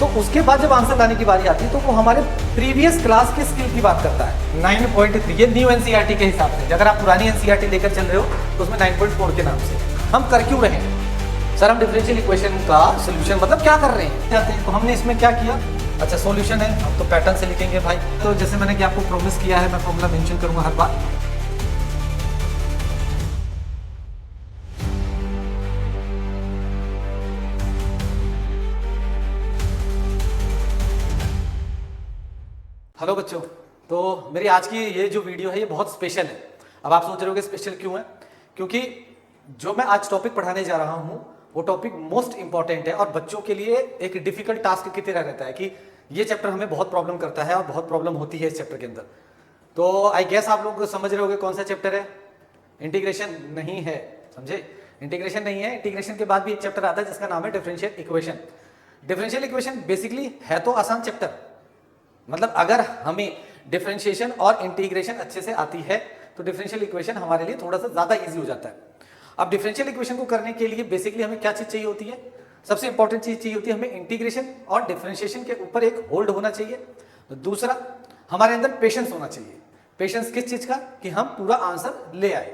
तो उसके बाद जब आंसर लाने की बारी आती है तो वो हमारे प्रीवियस क्लास के स्किल की बात करता है। 9.3 ये न्यू एनसीईआरटी के हिसाब से, अगर आप पुरानी एनसीईआरटी लेकर चल रहे हो तो उसमें 9.4 के नाम से हम कर क्यों रहे हैं सर? हम डिफरेंशियल इक्वेशन का सोल्यूशन मतलब क्या कर रहे हैं? तो हमने इसमें क्या किया, अच्छा सॉल्यूशन है, हम तो पैटर्न से लिखेंगे भाई। तो जैसे मैंने कि आपको प्रॉमिस किया है, मैं फॉर्मूला मेंशन करूंगा हर बार। हेलो बच्चों, तो मेरी आज की ये जो वीडियो है ये बहुत स्पेशल है। अब आप सोच रहे हो कि स्पेशल क्यों है? क्योंकि जो मैं आज टॉपिक पढ़ाने जा रहा हूँ वो टॉपिक मोस्ट इंपॉर्टेंट है और बच्चों के लिए एक डिफिकल्ट टास्क की तरह रहता है कि ये चैप्टर हमें बहुत प्रॉब्लम करता है और बहुत प्रॉब्लम होती है इस चैप्टर के अंदर। तो आई गेस आप लोग समझ रहे होंगे कौन सा चैप्टर है। इंटीग्रेशन नहीं है, समझे? इंटीग्रेशन नहीं है। इंटीग्रेशन के बाद भी एक चैप्टर आता है जिसका नाम है differential equation. Differential equation basically है तो आसान चैप्टर, मतलब अगर हमें डिफरेंशिएशन और इंटीग्रेशन अच्छे से आती है तो डिफरेंशियल इक्वेशन हमारे लिए थोड़ा सा ज्यादा इजी हो जाता है। अब डिफरेंशियल इक्वेशन को करने के लिए बेसिकली हमें क्या चीज चाहिए होती है? सबसे इंपॉर्टेंट चीज चाहिए होती है हमें इंटीग्रेशन और डिफरेंशिएशन के ऊपर एक होल्ड होना चाहिए। दूसरा, हमारे अंदर पेशेंस होना चाहिए। पेशेंस किस चीज का? कि हम पूरा आंसर ले आए।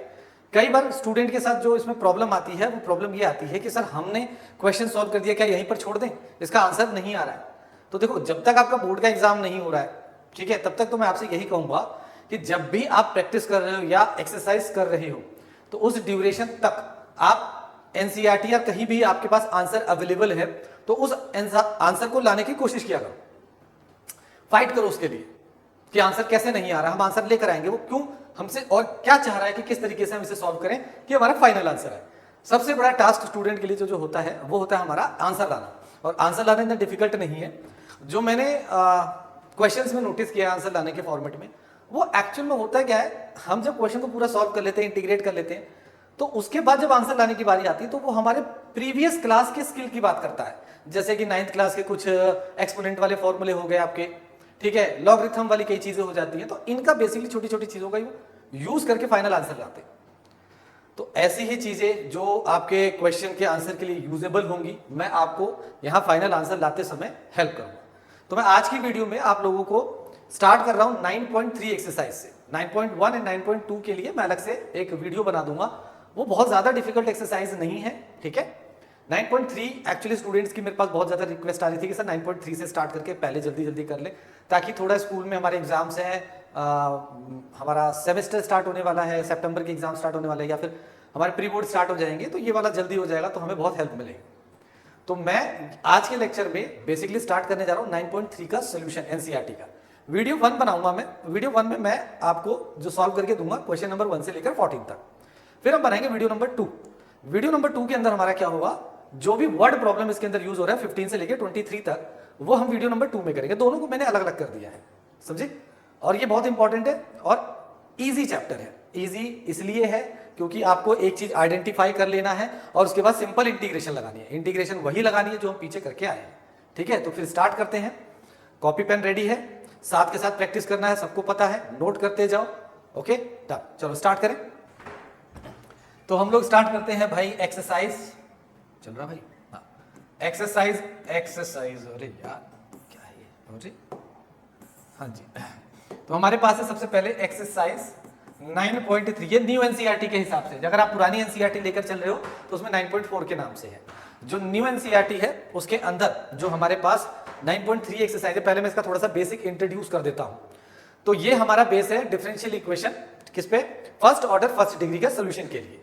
कई बार स्टूडेंट के साथ जो इसमें प्रॉब्लम आती है वो प्रॉब्लम ये आती है कि सर हमने क्वेश्चन सॉल्व कर दिया, क्या यहीं पर छोड़ दें, इसका आंसर नहीं आ रहा है। तो देखो, जब तक आपका बोर्ड का एग्जाम नहीं हो रहा है, ठीक है, तब तक तो मैं आपसे यही कहूंगा कि जब भी आप प्रैक्टिस कर रहे हो या एक्सरसाइज कर रहे हो तो उस ड्यूरेशन तक आप एनसीईआरटी या कहीं भी आपके पास आंसर अवेलेबल है तो उस आंसर को लाने की कोशिश किया करो, फाइट करो उसके लिए कि आंसर कैसे नहीं आ रहा, हम आंसर लेकर आएंगे। वो क्यों हमसे और क्या चाह रहा है कि किस तरीके से हम इसे सॉल्व करें कि हमारा फाइनल आंसर है। सबसे बड़ा टास्क स्टूडेंट के लिए जो होता है वो होता है हमारा आंसर लाना, और आंसर लाना इतना डिफिकल्ट नहीं है। जो मैंने क्वेश्चंस में नोटिस किया आंसर लाने के फॉर्मेट में, वो एक्चुअल में होता क्या है, हम जब क्वेश्चन को पूरा सॉल्व कर लेते हैं, इंटीग्रेट कर लेते हैं, तो उसके बाद जब आंसर लाने की बारी आती है तो वो हमारे प्रीवियस क्लास के स्किल की बात करता है। जैसे कि 9th क्लास के कुछ एक्सपोनेंट वाले फॉर्मूले हो गए आपके, ठीक है, लॉगरिथम वाली कई चीजें हो जाती हैं, तो इनका बेसिकली छोटी छोटी चीजों का यूज करके फाइनल आंसर लाते हैं। तो ऐसी ही चीजें जो आपके क्वेश्चन के आंसर के लिए यूजेबल होंगी, मैं आपको यहाँ फाइनल आंसर लाते समय हेल्प करूंगा। तो मैं आज की वीडियो में आप लोगों को स्टार्ट कर रहा हूं 9.3 एक्सरसाइज से। 9.1 एंड 9.2 के लिए मैं अलग से एक वीडियो बना दूंगा, वो बहुत ज्यादा डिफिकल्ट एक्सरसाइज नहीं है, ठीक है। 9.3 एक्चुअली स्टूडेंट्स की मेरे पास बहुत ज्यादा रिक्वेस्ट आ रही थी कि सर 9.3 से स्टार्ट करके पहले जल्दी जल्दी कर ले, ताकि थोड़ा स्कूल में हमारे एग्जाम्स हैं, हमारा सेमेस्टर स्टार्ट होने वाला है, सितंबर के एग्जाम स्टार्ट होने वाले हैं, या फिर हमारे प्री बोर्ड स्टार्ट हो जाएंगे, तो ये वाला जल्दी हो जाएगा तो हमें बहुत हेल्प मिलेगी। तो मैं आज के लेक्चर में बेसिकली स्टार्ट करने जा रहा हूँ 9.3 का सोल्यूशन एनसीईआरटी का। वीडियो 1 बनाऊंगा मैं, वीडियो 1 में मैं आपको जो सॉल्व करके दूंगा क्वेश्चन नंबर 1 से लेकर 14 तक। फिर हम बनाएंगे वीडियो नंबर 2। वीडियो नंबर 2 के अंदर हमारा क्या होगा, जो भी वर्ड प्रॉब्लम इसके अंदर यूज हो रहा है 15 से लेकर 23 तक, वो हम वीडियो नंबर 2 में करेंगे। दोनों को मैंने अलग अलग कर दिया है, समझे? और ये बहुत इंपॉर्टेंट है और ईजी चैप्टर है। ईजी इसलिए है क्योंकि आपको एक चीज आइडेंटिफाई कर लेना है और उसके बाद सिंपल इंटीग्रेशन लगानी है। इंटीग्रेशन वही लगानी है जो हम पीछे करके आए हैं, ठीक है। तो फिर स्टार्ट करते हैं। कॉपी पेन रेडी है, साथ के साथ प्रैक्टिस करना है, सबको पता है, नोट करते जाओ। ओके डन, चलो स्टार्ट करें। तो हम लोग स्टार्ट करते हैं भाई एक्सरसाइज चल रहा भाई, हाँ एक्सरसाइज अरे यार क्या है ये, हाँ जी। तो हमारे पास है सबसे पहले एक्सरसाइज 9.3, ये न्यू एनसीईआरटी के हिसाब से, अगर आप पुरानी एनसीईआरटी लेकर चल रहे हो तो उसमें 9.4 के नाम से है। जो न्यू एनसीईआरटी है उसके अंदर जो हमारे पास 9.3 एक्सरसाइज है, पहले मैं इसका थोड़ा सा बेसिक इंट्रोड्यूस कर देता हूं। तो ये हमारा बेस है डिफरेंशियल इक्वेशन, किस पे? फर्स्ट ऑर्डर फर्स्ट डिग्री का सोल्यूशन के लिए,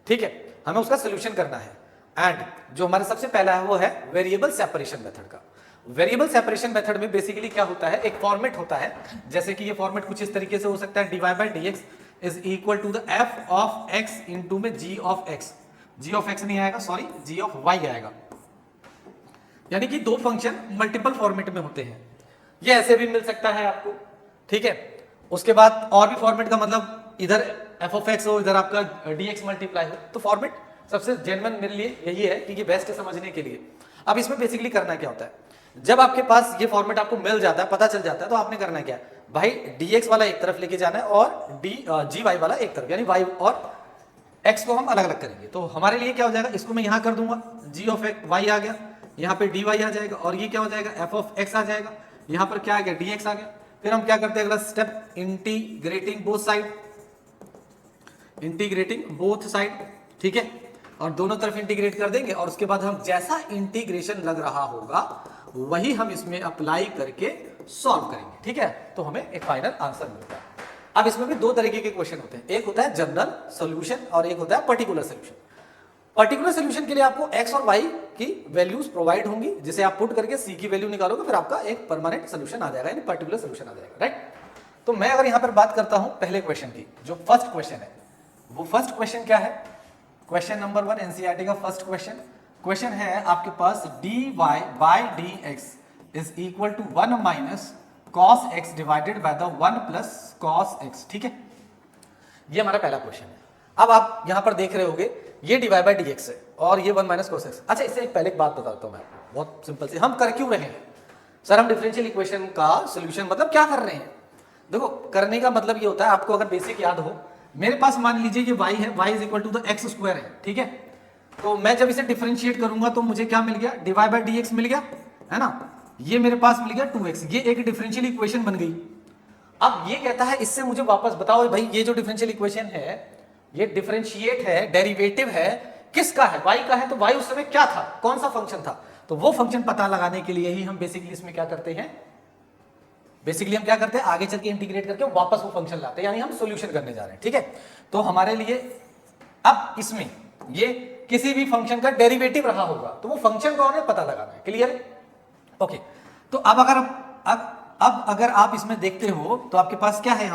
ठीक है। हमें उसका सोल्यूशन करना है। एंड जो हमारा सबसे पहला है वो है वेरिएबल सेपरेशन मेथड का। वेरिएबल सेपरेशन मेथड में बेसिकली क्या होता है, एक फॉर्मेट होता है, जैसे कि ये फॉर्मेट कुछ इस तरीके से हो सकता है, dy by dx is equal to the f of x into में g of x। g of x नहीं आएगा, सॉरी g ऑफ y आएगा। यानी कि दो फंक्शन मल्टीपल फॉर्मेट में होते हैं। ये ऐसे भी मिल सकता है आपको, ठीक है। उसके बाद और भी फॉर्मेट का मतलब इधर f ऑफ x हो, इधर आपका dx मल्टीप्लाई हो, तो फॉर्मेट सबसे जेन्युइन मेरे लिए यही है कि ये बेस्ट है समझने के लिए। अब इसमें बेसिकली करना क्या होता है, जब आपके पास ये फॉर्मेट आपको मिल जाता है, पता चल जाता है, तो आपने करना क्या है भाई, dx वाला एक तरफ लेके जाना है और gy वाला एक तरफ, यानी y और x को हम अलग अलग करेंगे। तो हमारे लिए क्या हो जाएगा, इसको मैं यहां कर दूंगा, g ऑफ y आ गया, यहाँ पे dy आ जाएगा और ये क्या हो जाएगा f ऑफ x आ जाएगा, यहाँ पर क्या आ गया dx आ गया। फिर हम क्या करते हैं अगला step, integrating both side, integrating both side, ठीक है, और दोनों तरफ इंटीग्रेट कर देंगे और उसके बाद हम जैसा इंटीग्रेशन लग रहा होगा वही हम इसमें अप्लाई करके सॉल्व करेंगे, ठीक है। तो हमें एक फाइनल आंसर मिलता है। अब इसमें भी दो तरीके के क्वेश्चन होते हैं, एक होता है जनरल सॉल्यूशन और एक होता है पर्टिकुलर सॉल्यूशन। पर्टिकुलर सॉल्यूशन के लिए आपको x और y की वैल्यूज प्रोवाइड होंगी, जिसे आप पुट करके c की वैल्यू निकालोगे, फिर आपका एक परमानेंट सॉल्यूशन आ जाएगा, यानी पर्टिकुलर सॉल्यूशन आ जाएगा, राइट। तो मैं अगर यहां पर बात करता हूं पहले क्वेश्चन की, जो फर्स्ट क्वेश्चन है, वो फर्स्ट क्वेश्चन क्या है, क्वेश्चन नंबर 1 एनसीईआरटी का फर्स्ट क्वेश्चन है आपके पास dy by dx is equal to 1 minus cos x divided by the 1 plus cos x, ठीक है। ये हमारा पहला क्वेश्चन है। अब आप यहां पर देख रहे होगे ये dy बाय dx है और ये 1 माइनस cos x। अच्छा, इससे एक पहले एक बात बताता हूं मैं, बहुत सिंपल सी, हम कर क्यों रहे हैं सर, हम डिफरेंशियल इक्वेशन का सॉल्यूशन मतलब क्या कर रहे हैं। देखो, करने का मतलब ये होता है, आपको अगर बेसिक याद हो, मेरे पास मान लीजिए ये y है, y is equal to the x square है, ठीक है। तो मैं जब इसे डिफरेंशिएट करूंगा तो मुझे क्या मिल गया, dy बाय dx मिल गया, है ना। ये मेरे पास मिल गया 2x, ये एक डिफरेंशियल इक्वेशन बन गई। अब ये कहता है इससे मुझे वापस बताओ भाई, ये जो डिफरेंशियल इक्वेशन है ये डिफरेंशिएट है, डेरिवेटिव है, किसका है, y का है। तो y उस समय क्या था, कौन सा फंक्शन था, तो वो फंक्शन पता लगाने के लिए ही हम बेसिकली इसमें क्या करते हैं, बेसिकली हम क्या करते हैं, आगे चल के इंटीग्रेट करके वापस वो फंक्शन लाते हैं, यानी हम सॉल्यूशन करने जा रहे हैं, ठीक है। तो हमारे लिए अब इसमें ये किसी भी फंक्शन का डेरिवेटिव रहा होगा तो वो फंक्शन कौन है पता लगाना है, क्लियर है, ओके। तो अब अगर आप इसमें देखते हो तो आपके पास क्या है,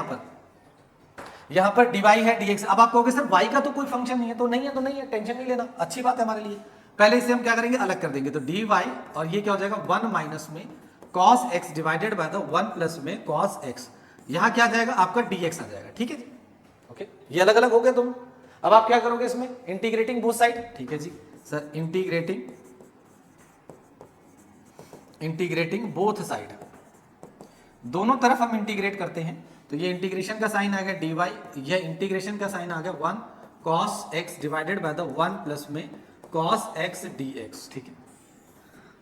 यहां पर dy है dx। अब आप कहोगे सर y का तो कोई फंक्शन नहीं है, तो नहीं है तो नहीं है, टेंशन नहीं लेना, अच्छी बात है हमारे लिए। पहले इसे हम क्या करेंगे, अलग कर देंगे, तो dy और ये क्या हो जाएगा 1 माइनस में cos x divided by the 1 plus में cos x, यहां क्या आ जाएगा आपका dx आ जाएगा, ठीक है जी, ओके। ये अलग अलग हो गए तुम। अब आप क्या करोगे इसमें, इंटीग्रेटिंग बोथ साइड, ठीक है जी सर, इंटीग्रेटिंग बोथ साइड, दोनों तरफ हम इंटीग्रेट करते हैं। तो ये इंटीग्रेशन का साइन आ गया dy, ये इंटीग्रेशन का साइन आ गया 1 cos x divided by the 1 plus में cos x dx, ठीक है।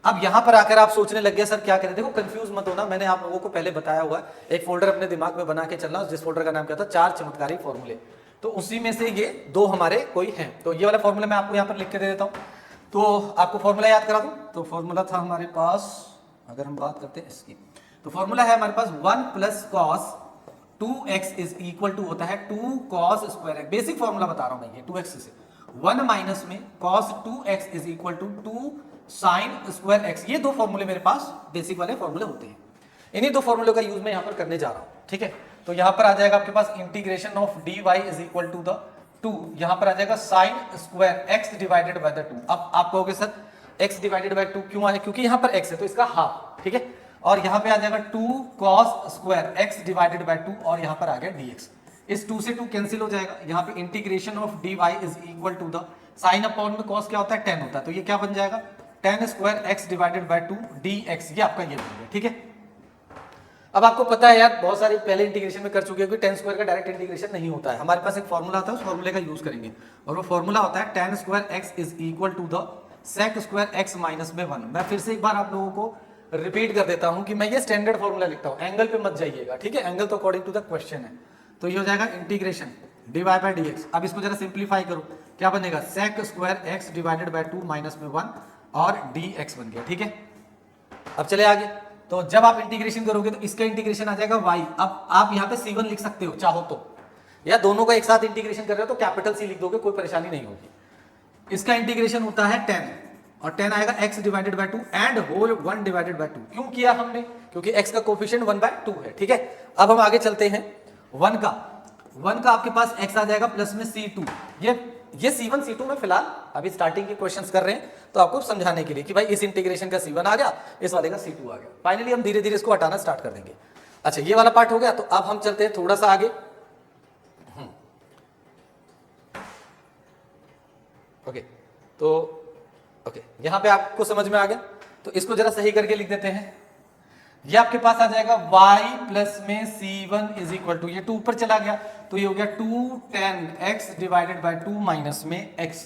अब यहां पर आकर आप सोचने लग गए सर क्या करें। देखो, कंफ्यूज मत होना, मैंने आप लोगों को पहले बताया हुआ है, एक फोल्डर अपने दिमाग में बना के चलना, जिस फोल्डर का नाम क्या था, 4 चमत्कारी फॉर्मूले। तो उसी में से ये 2 हमारे कोई हैं, तो ये वाला फॉर्मूला मैं आपको यहाँ पर लिख के दे देता हूँ। तो आपको फॉर्मूला याद करा दूं, तो फॉर्मूला था हमारे पास, अगर हम बात करते हैं इसकी, तो फॉर्मूला है हमारे पास 1 plus cos 2x is equal to होता है 2 cos square x, basic formula बता रहा हूं मैं, ये 2x से 1 माइनस में cos 2x is equal to 2 sin square x। ये 2 फॉर्मूले मेरे पास बेसिक वाले फॉर्मूले होते हैं, इन्हीं 2 फॉर्मूलों का यूज मैं यहां पर करने जा रहा हूं, ठीक है। तो यहां पर आ जाएगा आपके पास integration of dy is equal to the 2, यहां पर आ जाएगा sin square x divided by the 2। अब आप कहोगे सर x डिवाइडेड बाय 2 क्यों आया, क्योंकि यहां पर x है तो इसका हाफ, ठीक है। और यहां पे आ जाएगा 2 cos square x divided by 2 और यहां पर आ गया dx। इस 2 से 2 कैंसिल हो जाएगा, यहां पे integration of dy is equal to the sine upon में cos क्या होता है 10 होता है, तो ये क्या बन जाएगा tan square x divided by 2 dx, ये आपका ये बन गया, ठीक है। अब आपको पता है यार, बहुत सारे पहले इंटीग्रेशन में कर चुके हो कि tan स्क्वायर का डायरेक्ट इंटीग्रेशन नहीं होता है, हमारे पास एक फॉर्मूला आता है, उस फॉर्मूले का यूज करेंगे, और वो फॉर्मूला होता है tan square x is equal to the sec square x minus में 1। मैं फिर से एक बार आप लोगों को रिपीट कर देता हूं कि मैं ये स्टैंडर्ड फॉर्मूला लिखता हूं, एंगल पे मत जाइएगा, ठीक है, एंगल तो अकॉर्डिंग टू द क्वेश्चन है। तो ये हो जाएगा इंटीग्रेशन dy बाय dx। अब इसको जरा सिंप्लीफाई करो, क्या बनेगा sec square x divided by 2 minus में 1 और dx बन गया, ठीक है। अब चले आगे, तो जब आप इंटीग्रेशन करोगे तो इसका इंटीग्रेशन आ जाएगा y। अब आप यहाँ पे c1 लिख सकते हो चाहो तो, या दोनों का एक साथ इंटीग्रेशन कर रहे हो तो कैपिटल C लिख दोगे, कोई परेशानी नहीं होगी। इसका इंटीग्रेशन होता है 10 और 10 आएगा x divided by 2 and whole 1 divided by 2। क्यों किया हमने, क्योंकि x का कोफिशिएंट 1/2 है, ठीक है। अब हम आगे चलते हैं, 1 का आपके पास x आ जाएगा प्लस में c2। ये c1 c2 में फिलहाल अभी स्टार्टिंग के क्वेश्चंस कर रहे हैं, तो आपको समझाने के लिए कि भाई इस इंटीग्रेशन का c1 आ गया, इस वाले का c2 आ गया। फाइनली हम धीरे धीरे इसको हटाना स्टार्ट कर देंगे। अच्छा, ये वाला पार्ट हो गया, तो अब हम चलते हैं थोड़ा सा आगे। ओके, तो ओके, यहां पे आपको समझ में आ गया, तो इसको जरा सही करके लिख देते हैं। ये आपके पास आ जाएगा y प्लस में c1 इज इक्वल टू, ये 2 ऊपर चला गया तो ये हो गया 2 tan x divided by 2 minus में x।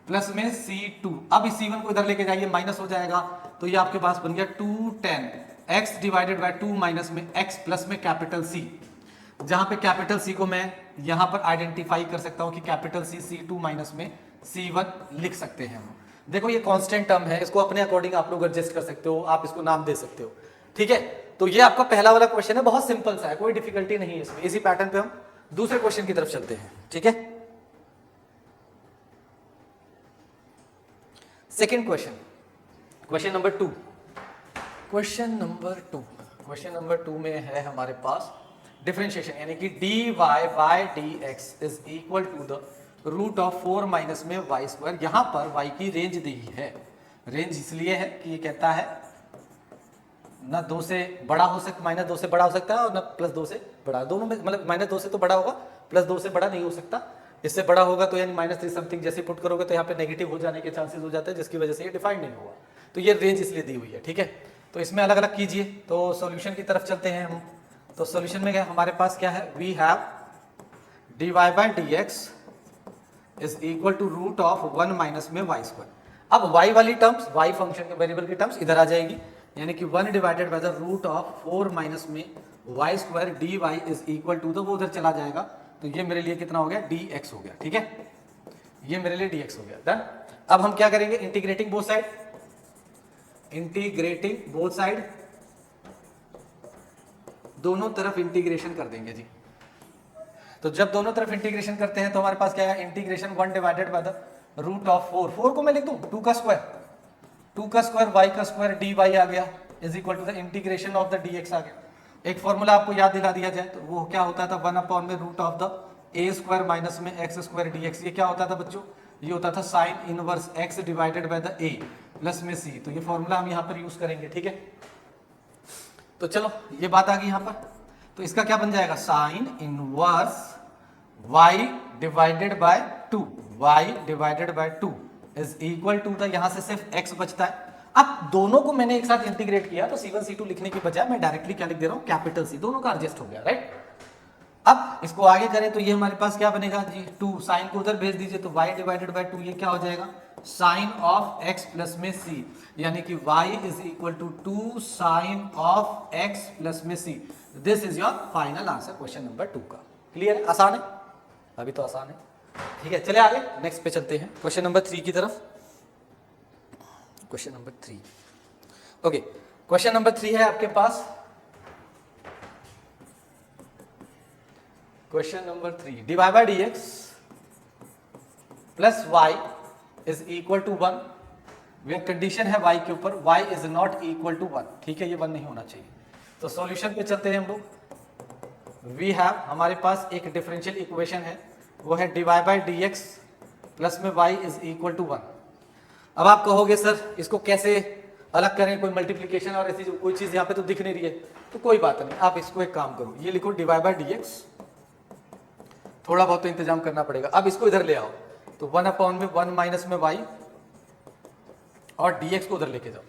प्लस में C2। अब इस C1 को इधर लेके जाइए, माइनस हो जाएगा, तो ये आपके पास बन गया 210 x डिवाइडेड बाय 2 माइनस में x प्लस में कैपिटल C, जहां पे कैपिटल C को मैं यहां पर आइडेंटिफाई कर सकता हूं कि कैपिटल C C2 माइनस में C1 लिख सकते हैं हम। देखो ये कांस्टेंट टर्म है, इसको अपने अकॉर्डिंग आप लोग एडजस्ट कर सकते हो, आप इसको नाम दे सकते हो, ठीक है। तो ये आपका पहला वाला क्वेश्चन है, बहुत सिंपल सा है, कोई डिफिकल्टी नहीं है इसमें। इसी पैटर्न पे हम दूसरे क्वेश्चन की तरफ चलते हैं, ठीक है। Second question, question number 2। Question number 2 में है हमारे पास डिफरेंशिएशन, यानी कि dy by dx is equal to the root of 4 minus में वाई स्क्वायर। यहां पर y की रेंज दी है, रेंज इसलिए है कि ये कहता है ना 2 से बड़ा हो सकता, माइनस 2 से बड़ा हो सकता है, और ना प्लस 2 से बड़ा, दोनों में, मतलब माइनस 2 से तो बड़ा होगा, प्लस 2 से बड़ा नहीं हो सकता। इससे बड़ा होगा तो यानी -3 समथिंग जैसे पुट करोगे तो यहाँ पे नेगेटिव हो जाने के चांसेस हो जाते हैं, जिसकी वजह से ये डिफाइंड नहीं हुआ। तो ये रेंज इसलिए दी हुई है, ठीक है। तो इसमें अलग अलग कीजिए। तो सॉल्यूशन की तरफ चलते हैं हम। तो सॉल्यूशन में क्या हमारे पास क्या है, we have dy by dx is equal to root of 1 minus में वाई स्क्वायर। अब y वाली टर्म्स, y फंक्शन के वेरिएबल की टर्म्स इधर आ जाएगी, यानी कि 1 divided by the root of 4 minus में y square dy is equal to, तो वो उधर चला जाएगा, तो ये मेरे लिए कितना हो गया, dx हो गया, ठीक है। ये मेरे लिए dx हो गया, डन। अब हम क्या करेंगे, integrating both side, integrating both side, दोनों तरफ इंटीग्रेशन कर देंगे जी। तो जब दोनों तरफ इंटीग्रेशन करते हैं तो हमारे पास क्या है, integration 1 divided by the root of 4 को मैं लिख दूं 2 का स्क्वायर y का स्क्वायर dy आ गया is equal to the integration of the dx आ गया। एक फॉर्मूला आपको याद दिला दिया जाए तो वो क्या होता था, 1 अपॉन में root of the a square minus में x स्क्वायर dx। ये क्या होता था बच्चों, ये होता था sine inverse x divided by the a plus में c। तो ये फॉर्मूला हम यहाँ पर यूज करेंगे, ठीक है। तो चलो ये बात आ गई यहाँ पर, तो इसका क्या बन जाएगा, sine inverse y divided by 2, y divided by 2 is equal to the, यहां से सिर्फ x बचता है। अब दोनों को मैंने एक साथ इंटीग्रेट किया तो C1 C2 लिखने की बजाय मैं डायरेक्टली क्या लिख दे रहा हूं, कैपिटल C, दोनों का एडजस्ट हो गया, राइट। अब इसको आगे करें तो ये हमारे पास क्या बनेगा जी, 2 साइन को उधर भेज दीजिए तो y डिवाइडेड बाय 2 ये क्या हो जाएगा, साइन ऑफ x प्लस में c, यानी कि y is equal to 2 sine of x plus में c। This is your final answer question number 2 का। क्लियर है, आसान है, अभी तो आसान है, ठीक है। चले आगे नेक्स्ट पे चलते हैं, क्वेश्चन नंबर 3 की तरफ। Question number 3, okay, question number 3 है आपके पास, question number 3, dy by dx plus y is equal to 1। वे कंडीशन है y के ऊपर, y is not equal to 1, ठीक है, ये 1 नहीं होना चाहिए। तो सॉल्यूशन पे चलते हैं हम लोग। वी हैव, हमारे पास एक डिफरेंशियल इक्वेशन है, वो है dy बाय dx प्लस में y इज इक्वल टू 1। अब आप कहोगे सर इसको कैसे अलग करें, कोई मल्टीप्लीकेशन और ऐसी कोई चीज यहाँ पे तो दिख नहीं रही है, तो कोई बात नहीं, आप इसको एक काम करो, ये लिखो dy बाय dx, थोड़ा बहुत तो इंतजाम करना पड़ेगा। अब इसको इधर ले आओ, तो 1 अपॉन में 1 माइनस में y और dx को उधर लेके जाओ।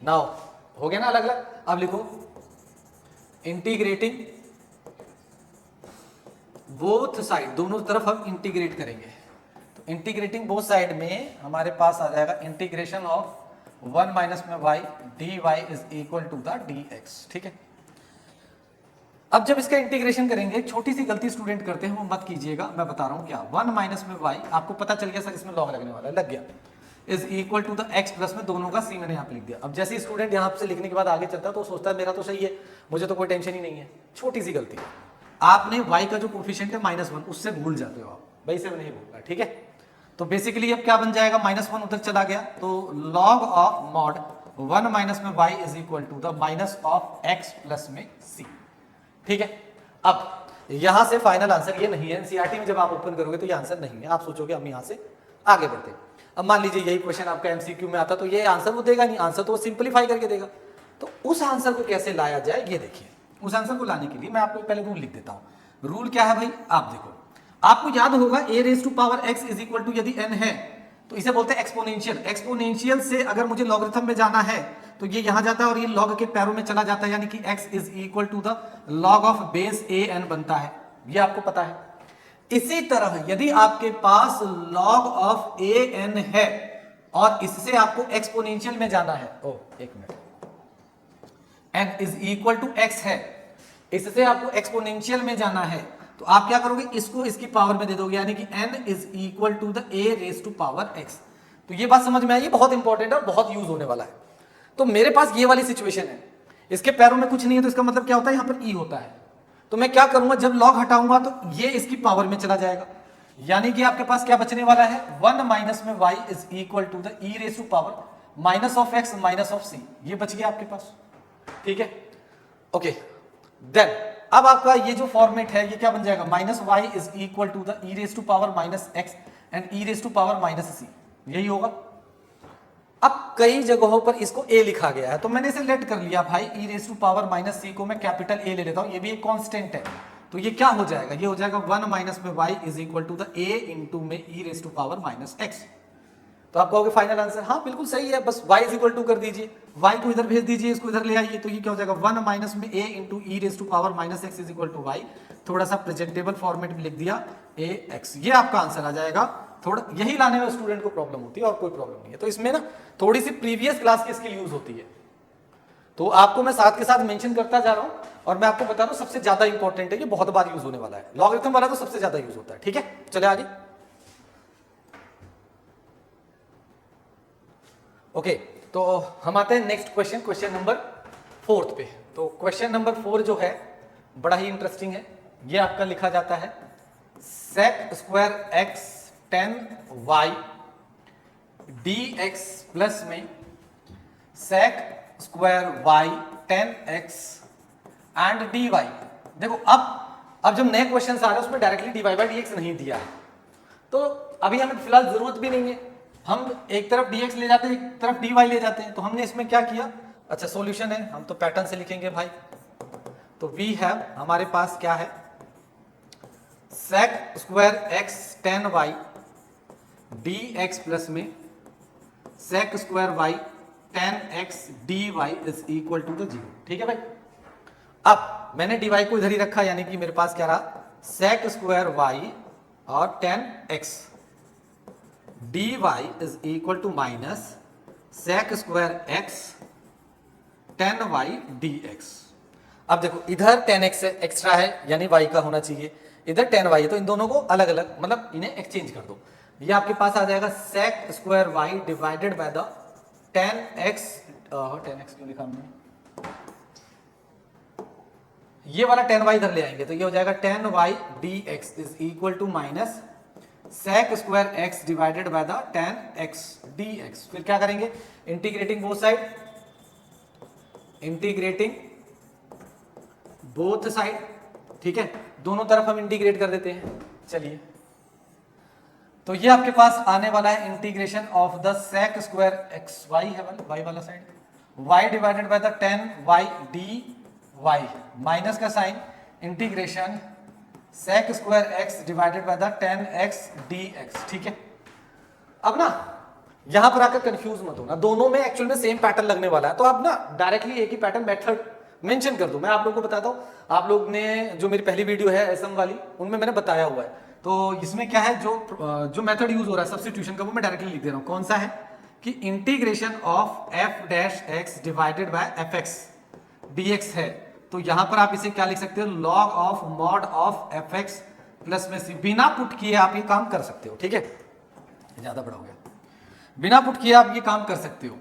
नाउ हो गया ना अलग अलग। अब लिखो इंटीग्रेटिंग बोथ साइड, दोनों तरफ हम इंटीग्रेट करेंगे। तो इंटीग्रेटिंग बोथ साइड में हमारे पास आ जाएगा इंटीग्रेशन ऑफ 1 माइनस में y dy is equal to the dx, ठीक है। अब जब इसका इंटीग्रेशन करेंगे, छोटी सी गलती स्टूडेंट करते हैं, वो मत कीजिएगा, मैं बता रहा हूं क्या, 1 माइनस में y, आपको पता चल गया सर इसमें लॉग लगने वाला है, लग गया, is equal to the x plus में दोनों का c मैंने यहाँ पे लिख दिया। अब जैसे स्टूडेंट यहाँ से लिखने के बाद आगे चलता है तो सोचता है मेरा तो सही है, मुझे तो कोई टेंशन ही नहीं है। छोटी सी गलती है, आपने y का जो कोफिशिएंट है -1, उससे भूल जाते हो आप, भाई से नहीं भूलना, ठीक है। तो बेसिकली अब क्या बन जाएगा, -1 उधर चला गया, तो लॉग ऑफ मॉड 1 माइनस में y is equal to the minus of x plus में c, ठीक है। अब यहां से फाइनल आंसर ये नहीं है, एनसीईआरटी में जब आप ओपन करोगे तो ये आंसर नहीं है, आप सोचोगे हम यहां से आगे बढ़ते हैं। अब मान लीजिए यही क्वेश्चन आपका एमसीक्यू में आता तो ये आंसर वो देगा नहीं, आंसर तो वो सिंपलीफाई करके देगा। तो उस आंसर को कैसे लाया जाए ये देखिए। उस आंसर को लाने के लिए मैं आपको पहले रूल लिख देता हूं। रूल क्या है भाई, आप देखो, आपको याद होगा a raise to power x is equal to, यदि n है तो इसे बोलते हैं एक्सपोनेंशियल। एक्सपोनेंशियल से अगर मुझे लॉगरिथम में जाना है तो ये यहां जाता है और ये लॉग के पैरों में चला जाता है, यानी कि x is equal to the log of base a n बनता है, ये आपको पता है। इसी तरह यदि आपके पास log ऑफ ए एन है और इससे आपको एक्सपोनेंशियल में जाना है, ओ एक मिनट, n is equal to x है, इससे आपको एक्सपोनेंशियल में जाना है, तो आप क्या करोगे, इसको इसकी पावर में दे दोगे, यानी कि n is equal to the a raise to power x। तो ये बात समझ में आई, बहुत इंपॉर्टेंट है और बहुत यूज होने वाला है। तो मेरे पास ये वाली सिचुएशन है, इसके पैरों में कुछ नहीं है, तो इसका मतलब क्या होता है, यहाँ पर e होता है। तो मैं क्या करूंगा, जब log हटाऊंगा तो ये इसकी पावर में चला जाएगा, यानी कि आपके पास क्या बचने वाला है, 1 माइनस में y is equal to the e raise to power minus of x minus of c, ये बच गया आपके पास। ठीक है, ओके। देन अब आपका ये जो फॉर्मेट है ये क्या बन जाएगा, minus y is equal to the e raise to power minus x and e raise to power minus c, यही होगा। अब कई जगहों पर इसको a लिखा गया है, तो मैंने इसे लेट कर लिया भाई, ई रेज टू पावर माइनस सी को मैं कैपिटल A ले लेता हूं, ये भी एक कांस्टेंट है, तो ये क्या हो जाएगा, ये हो जाएगा 1 माइनस में y is equal to the a into में e raise to power minus x. तो आप कहोगे फाइनल आंसर, हाँ बिल्कुल सही है, बस y इज इक्वल टू कर दीजिए, y को इधर भेज दीजिए, इसको इधर ले आइए, तो ये क्या हो जाएगा 1 माइनस में a into e raise to power minus x is equal to y, थोड़ा सा प्रेजेंटेबल फॉर्मेट में लिख दिया ax, ये आपका आंसर आ जाएगा। थोड़ा यही लाने में स्टूडेंट को प्रॉब्लम होती है और कोई प्रॉब्लम नहीं है, तो इसमें ना थोड़ी सी प्रीवियस क्लास की स्किल यूज होती है, तो आपको मैं साथ के साथ मेंशन करता जा रहा हूं और मैं आपको बता रहा हूं सबसे ज्यादा इंपॉर्टेंट है, ये बहुत बार यूज होने वाला है, लॉगरिथम वाला तो सबसे ज्यादा यूज होता है। ठीक है, चले आगे। ओके, तो हम आते हैं नेक्स्ट क्वेश्चन, क्वेश्चन नंबर 4 पे। तो क्वेश्चन नंबर 4 जो है बड़ा ही इंटरेस्टिंग है, ये आपका लिखा जाता है sec square x tan y dx plus में sec square y tan x and dy। देखो अब जब नए क्वेश्चन आ रहे हैं उसमें डायरेक्टली dy बाई dx नहीं दिया है, तो अभी हमें फिलहाल जरूरत भी नहीं है, हम एक तरफ dx ले जाते हैं एक तरफ dy ले जाते हैं। तो हमने इसमें क्या किया, अच्छा सॉल्यूशन है, हम तो पैटर्न से लिखेंगे भाई। तो वी हैव, हमारे पास क्या है, sec square x tan y dx plus में sec square y tan x dy is equal to the 0। ठीक है भाई, अब मैंने dy को इधर ही रखा, यानी कि मेरे पास क्या रहा, sec स्क्वायर y और tan x dy is equal to minus sec square x tan y dx। अब देखो इधर tan x एक्स्ट्रा है, यानी y का होना चाहिए, इधर tan y है, तो इन दोनों को अलग अलग, मतलब इन्हें एक्सचेंज कर दो, ये आपके पास आ जाएगा sec square y divided by the tan x क्यों लिखा हमने, ये वाला tan y इधर ले आएंगे, तो ये हो जाएगा tan y dx is equal to minus sec square x divided by the tan x dx। फिर क्या करेंगे, integrating both side, integrating both side, ठीक है, दोनों तरफ हम इंटीग्रेट कर देते हैं। चलिए, तो ये आपके पास आने वाला है integration of the sec square x y है y वाला side, y divided by the tan y dy, minus का sign, integration sec square x divided by the tan x dx। ठीक है, अब ना यहां पर आकर कंफ्यूज मत होना, दोनों में एक्चुअल में सेम पैटर्न लगने वाला है, तो आप ना डायरेक्टली एक ही पैटर्न मेथड मेंशन कर दो। मैं आप लोगों को बताता हूँ, आप लोग ने जो मेरी पहली वीडियो है एसएम वाली, उनमें मैंने बताया हुआ है। तो इसमें क्या है, जो मेथड यूज हो रहा है सब्स्टिट्यूशन का, वो मैं डायरेक्टली लिख दे रहा हूँ। कौन सा है कि integration of f dash x divided bye fx dx है, तो यहां पर आप इसे क्या लिख सकते हो, log of mod of fx plus में c। बिना पुट किए आप ये काम कर सकते हो। ठीक है, ज्यादा बड़ा हो गया, बिना पुट किए आप ये काम कर सकते हो,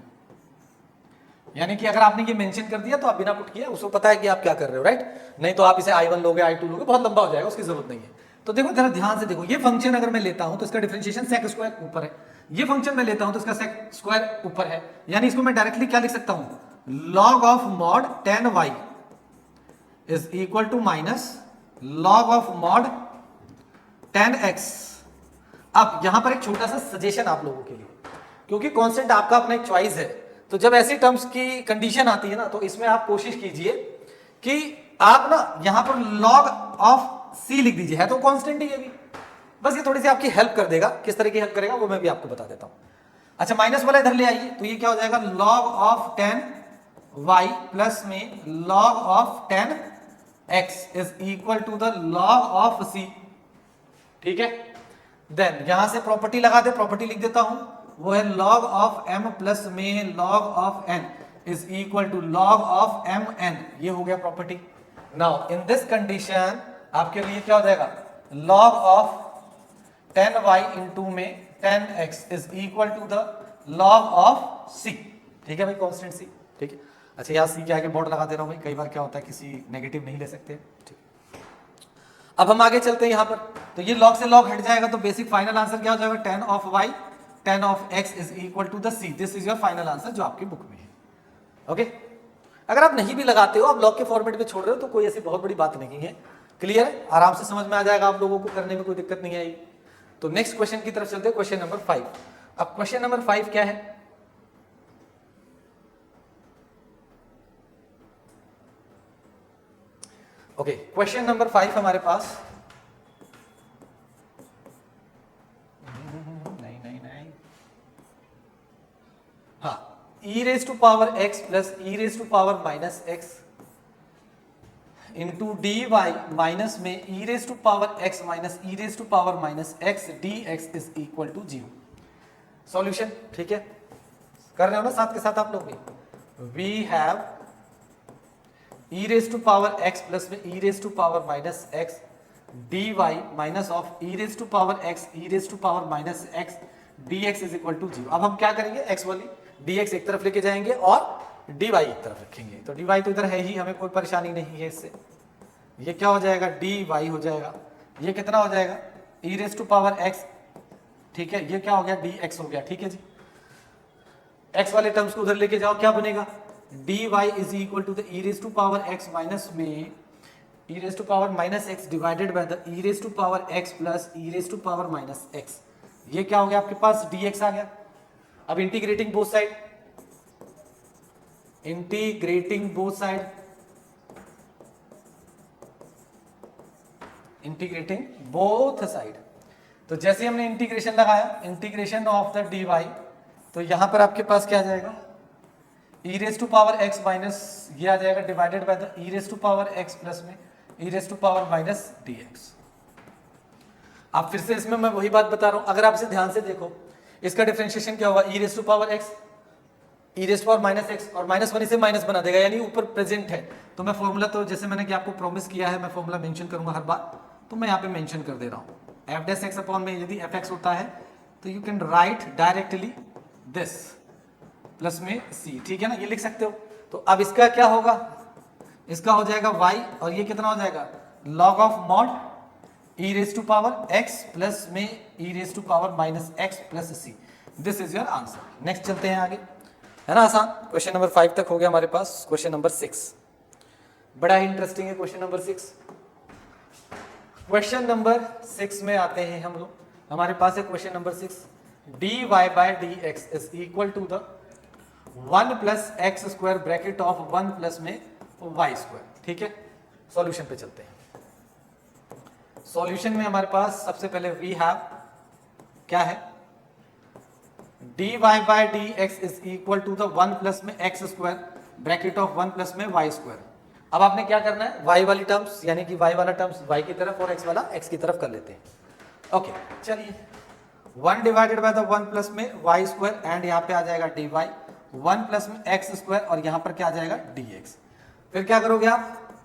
यानी कि अगर आपने ये मेंशन कर दिया तो आप बिना पुट किए उसको पता है कि आप क्या कर रहे हो, राइट। नहीं तो आप इसे i1 लोगे i2 लोगे, बहुत लंबा हो जाएगा, उसकी जरूरत नहीं है। तो देखो जरा ध्यान से देखो, ये फंक्शन अगर मैं लेता हूं तो इसका डिफरेंशिएशन sec स्क्वायर ऊपर है, ये फंक्शन मैं लेता हूं तो इसका sec स्क्वायर ऊपर है, यानी इसको मैं डायरेक्टली क्या लिख सकता हूं, log of mod tan y is equal to minus log of mod tan x। अब यहां पर एक छोटा सा सजेशन आप लोगों के लिए, क्योंकि कॉन्सेप्ट आपका अपना एक चॉइस है, तो जब ऐसी टर्म्स की कंडीशन आती है ना, तो इसमें आप कोशिश कीजिए कि आप ना यहां पर log ऑफ c लिख दीजिए, है तो कांस्टेंट ही है भी, बस ये थोड़ी सी आपकी हेल्प कर देगा। किस तरह की हेल्प करेगा वो मैं भी आपको बता देता हूं। अच्छा, माइनस वाला इधर ले आइए, तो ये क्या हो जाएगा, log of tan y plus में log of tan x is equal to the log of c। ठीक है। देन यहां से प्रॉपर्टी लगा दे, प्रॉपर्टी लिख देता हूं, वो है log ऑफ m प्लस में log of n is equal to log of m n, ये हो गया property. Now in this condition आपके लिए क्या हो जाएगा, log ऑफ 10y इंटू में 10x is equal to the log of c, ठीक है भाई, कांस्टेंट c, ठीक है। अच्छा यहाँ c के आगे बोर्ड लगा दे रहा हूँ भाई, कई बार क्या होता है किसी नेगेटिव नहीं ले सकते, ठीक। अब हम आगे चलते हैं यहाँ पर, तो ये log से log हट जाएगा, तो बेसिक फाइनल आंसर क्या हो जाएगा, 10 of y 10 of x is equal to the c, this is your final answer जो आपकी बुक में है। ओके, अगर आप नहीं भी लगाते हो, आप log के फॉर्मेट में छोड़ रहे हो, तो कोई ऐसी बहुत बड़ी बात नहीं है, क्लियर है, आराम से समझ में आ जाएगा आप लोगों को, करने में कोई दिक्कत नहीं आएगी। तो नेक्स्ट क्वेश्चन की तरफ चलते हैं, क्वेश्चन नंबर 5। अब क्वेश्चन नंबर 5 क्या है, ओके, क्वेश्चन नंबर 5 हमारे पास, नहीं, हाँ, e raise to power x plus e raise to power minus x into d y minus में e raise to power x minus e raise to power minus x dx is equal to 0। Solution, ठीक है, कर रहे हो ना साथ के साथ आप लोग भी। We have e raise to power x plus में e raise to power minus x dy minus of e raise to power x e raise to power minus x dx is equal to 0। अब हम क्या करेंगे, x वाली dx एक तरफ लेके जाएंगे और dy एक तरफ रखेंगे, तो dy तो इधर है ही, हमें कोई परेशानी नहीं है इससे। ये क्या हो जाएगा, dy हो जाएगा, ये कितना हो जाएगा, e raise to power x, ठीक है, ये क्या हो गया, dx हो गया, ठीक है जी। x वाले टर्म्स को उधर लेके जाओ, क्या बनेगा, dy is equal to the e raise to power x minus में e raise to power minus x divided by the e raise to power x plus e raise to power minus x, ये क्या हो गया आपके पास, dx आ गया। अब integrating both side, integrating both side, integrating both side, तो जैसे हमने इंटीग्रेशन लगाया, इंटीग्रेशन ऑफ द dy, तो यहां पर आपके पास क्या आ जाएगा, e raise to power x minus ये आ जाएगा divided by the e raise to power x plus में e raise to power minus dx। अब फिर से इसमें मैं वही बात बता रहा हूं, अगर आप इसे ध्यान से देखो, इसका डिफरेंशिएशन क्या होगा, e raise to power x e raise to power minus x, और माइनस 1 इसे माइनस बना देगा, यानी ऊपर प्रेजेंट है। तो मैं फॉर्मूला, तो जैसे मैंने कि आपको प्रॉमिस किया है, मैं फॉर्मूला मेंशन करूंगा हर बार, तो मैं यहाँ पे मेंशन कर दे रहा हूँ, एफ डैश एक्स अपॉन में यदि एफ एक्स होता है तो you can write directly this plus में सी, ठीक है ना, ये लिख सकते हो। तो अब इसका क्या होगा, इसका हो जाएगा y, और ये कितना हो जाएगा, log of mod e raise to power x plus में e raise to power minus x plus c, this is your answer. Next चलते हैं आगे, है ना आसान, क्वेश्चन नंबर 5 तक हो गया हमारे पास। क्वेश्चन नंबर 6 बड़ा ही इंटरेस्टिंग है, क्वेश्चन नंबर 6। क्वेश्चन नंबर 6 में आते हैं हम लोग, हमारे पास है question number 6, dy by dx is equal to the 1 plus x square bracket of 1 plus में y स्क्वायर, ठीक है। सॉल्यूशन पे चलते हैं, सॉल्यूशन में हमारे पास सबसे पहले वी हैव क्या है, dy by dx is equal to the 1 plus में x square bracket of 1 plus में y स्क्वायर। अब आपने क्या करना है, y वाली टर्म्स यानी कि y वाला टर्म्स y की तरफ और x वाला x की तरफ कर लेते हैं। ओके चलिए, 1 डिवाइडेड बाय द 1 प्लस में y स्क्वायर, एंड यहाँ पे आ जाएगा dy, 1 प्लस में x स्क्वायर, और यहाँ पर क्या आ जाएगा dx। फिर क्या करोगे आप,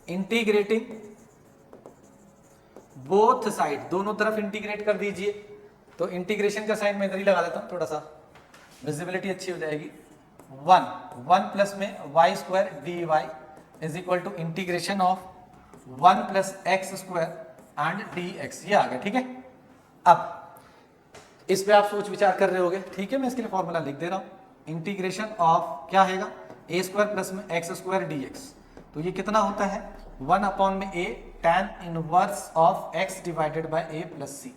इंटीग्रेटिंग बोथ साइड, दोनों तरफ इंटीग्रेट कर दीजिए। तो इंटीग्रेशन का साइन मैं इधर ही लगा देता हूं, थोड़ा सा विजिबिलिटी अच्छी हो जाएगी। 1 प्लस में y square dy is equal to integration of 1 plus x square and dx, ये आ गया, ठीक है। अब इस पे आप सोच विचार कर रहे होगे, ठीक है, मैं इसके लिए फॉर्मूला लिख दे रहा हूं, इंटीग्रेशन ऑफ क्या है, a स्क्वायर प्लस में एक्स स्क्वायर dx, तो ये कितना होता है, 1 अपॉन में a tan inverse of x divided bye a plus c,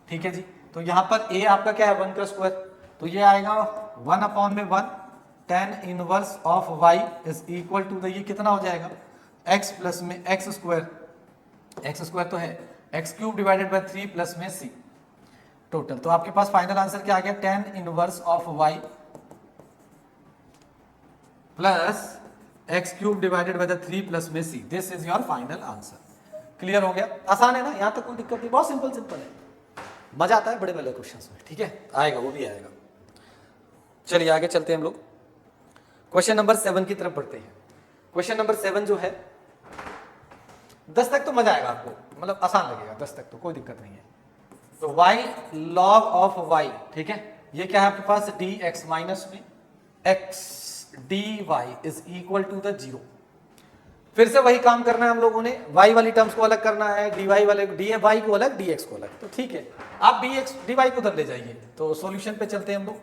ठीक है जी। तो यहाँ पर a आपका क्या है, 1 का स्क्वायर, तो ये आएगा 1 अपॉन में 1 tan inverse of y is equal to the, ये कितना हो जाएगा, x प्लस में एक्स स्क्वायर तो है x cube divided by 3 plus में c टोटल। तो आपके पास फाइनल आंसर क्या आ गया, tan inverse of y plus x cube divided by the 3 plus में c, this is your final answer. Clear हो गया? आसान है ना, यहाँ तक कोई दिक्कत नहीं, बहुत सिंपल सिंपल है, मजा आता है बड़े बड़े क्वेश्चंस में, ठीक है, आएगा वो भी आएगा। चलिए आगे चलते हैं हम लोग, क्वेश्चन नंबर 7 की तरफ बढ़ते हैं। क्वेश्चन नंबर 7 जो है 10 तक तो मजा आएगा आपको, मतलब आसान लगेगा, 10 तक तो कोई दिक्कत नहीं है। तो y log ऑफ y, ठीक है, ये क्या है आपके पास dx माइनस में x dy is equal to the 0। फिर से वही काम करना है हम लोगों ने, y वाली टर्म्स को अलग करना है, dy वाले dy को अलग, dx को अलग, तो ठीक है, आप dx dy को उधर ले जाइए। तो सॉल्यूशन पे चलते हैं हम लोग।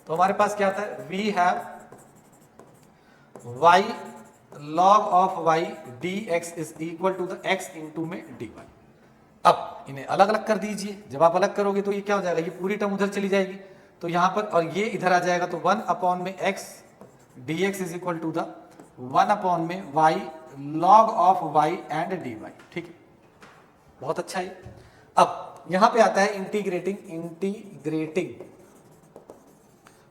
तो हमारे पास क्या आता है, we have y log of y dx is equal to the x into में dy। अब इन्हें अलग अलग कर दीजिए, जब आप अलग करोगे तो ये क्या हो जाएगा, ये पूरी टर्म उधर चली जाएगी, तो यहां पर, और ये इधर आ जाएगा, तो 1 अपॉन में x dx is equal to the 1 upon में y log of y and dy, ठीक है, बहुत अच्छा है। अब यहां पे आता है इंटीग्रेटिंग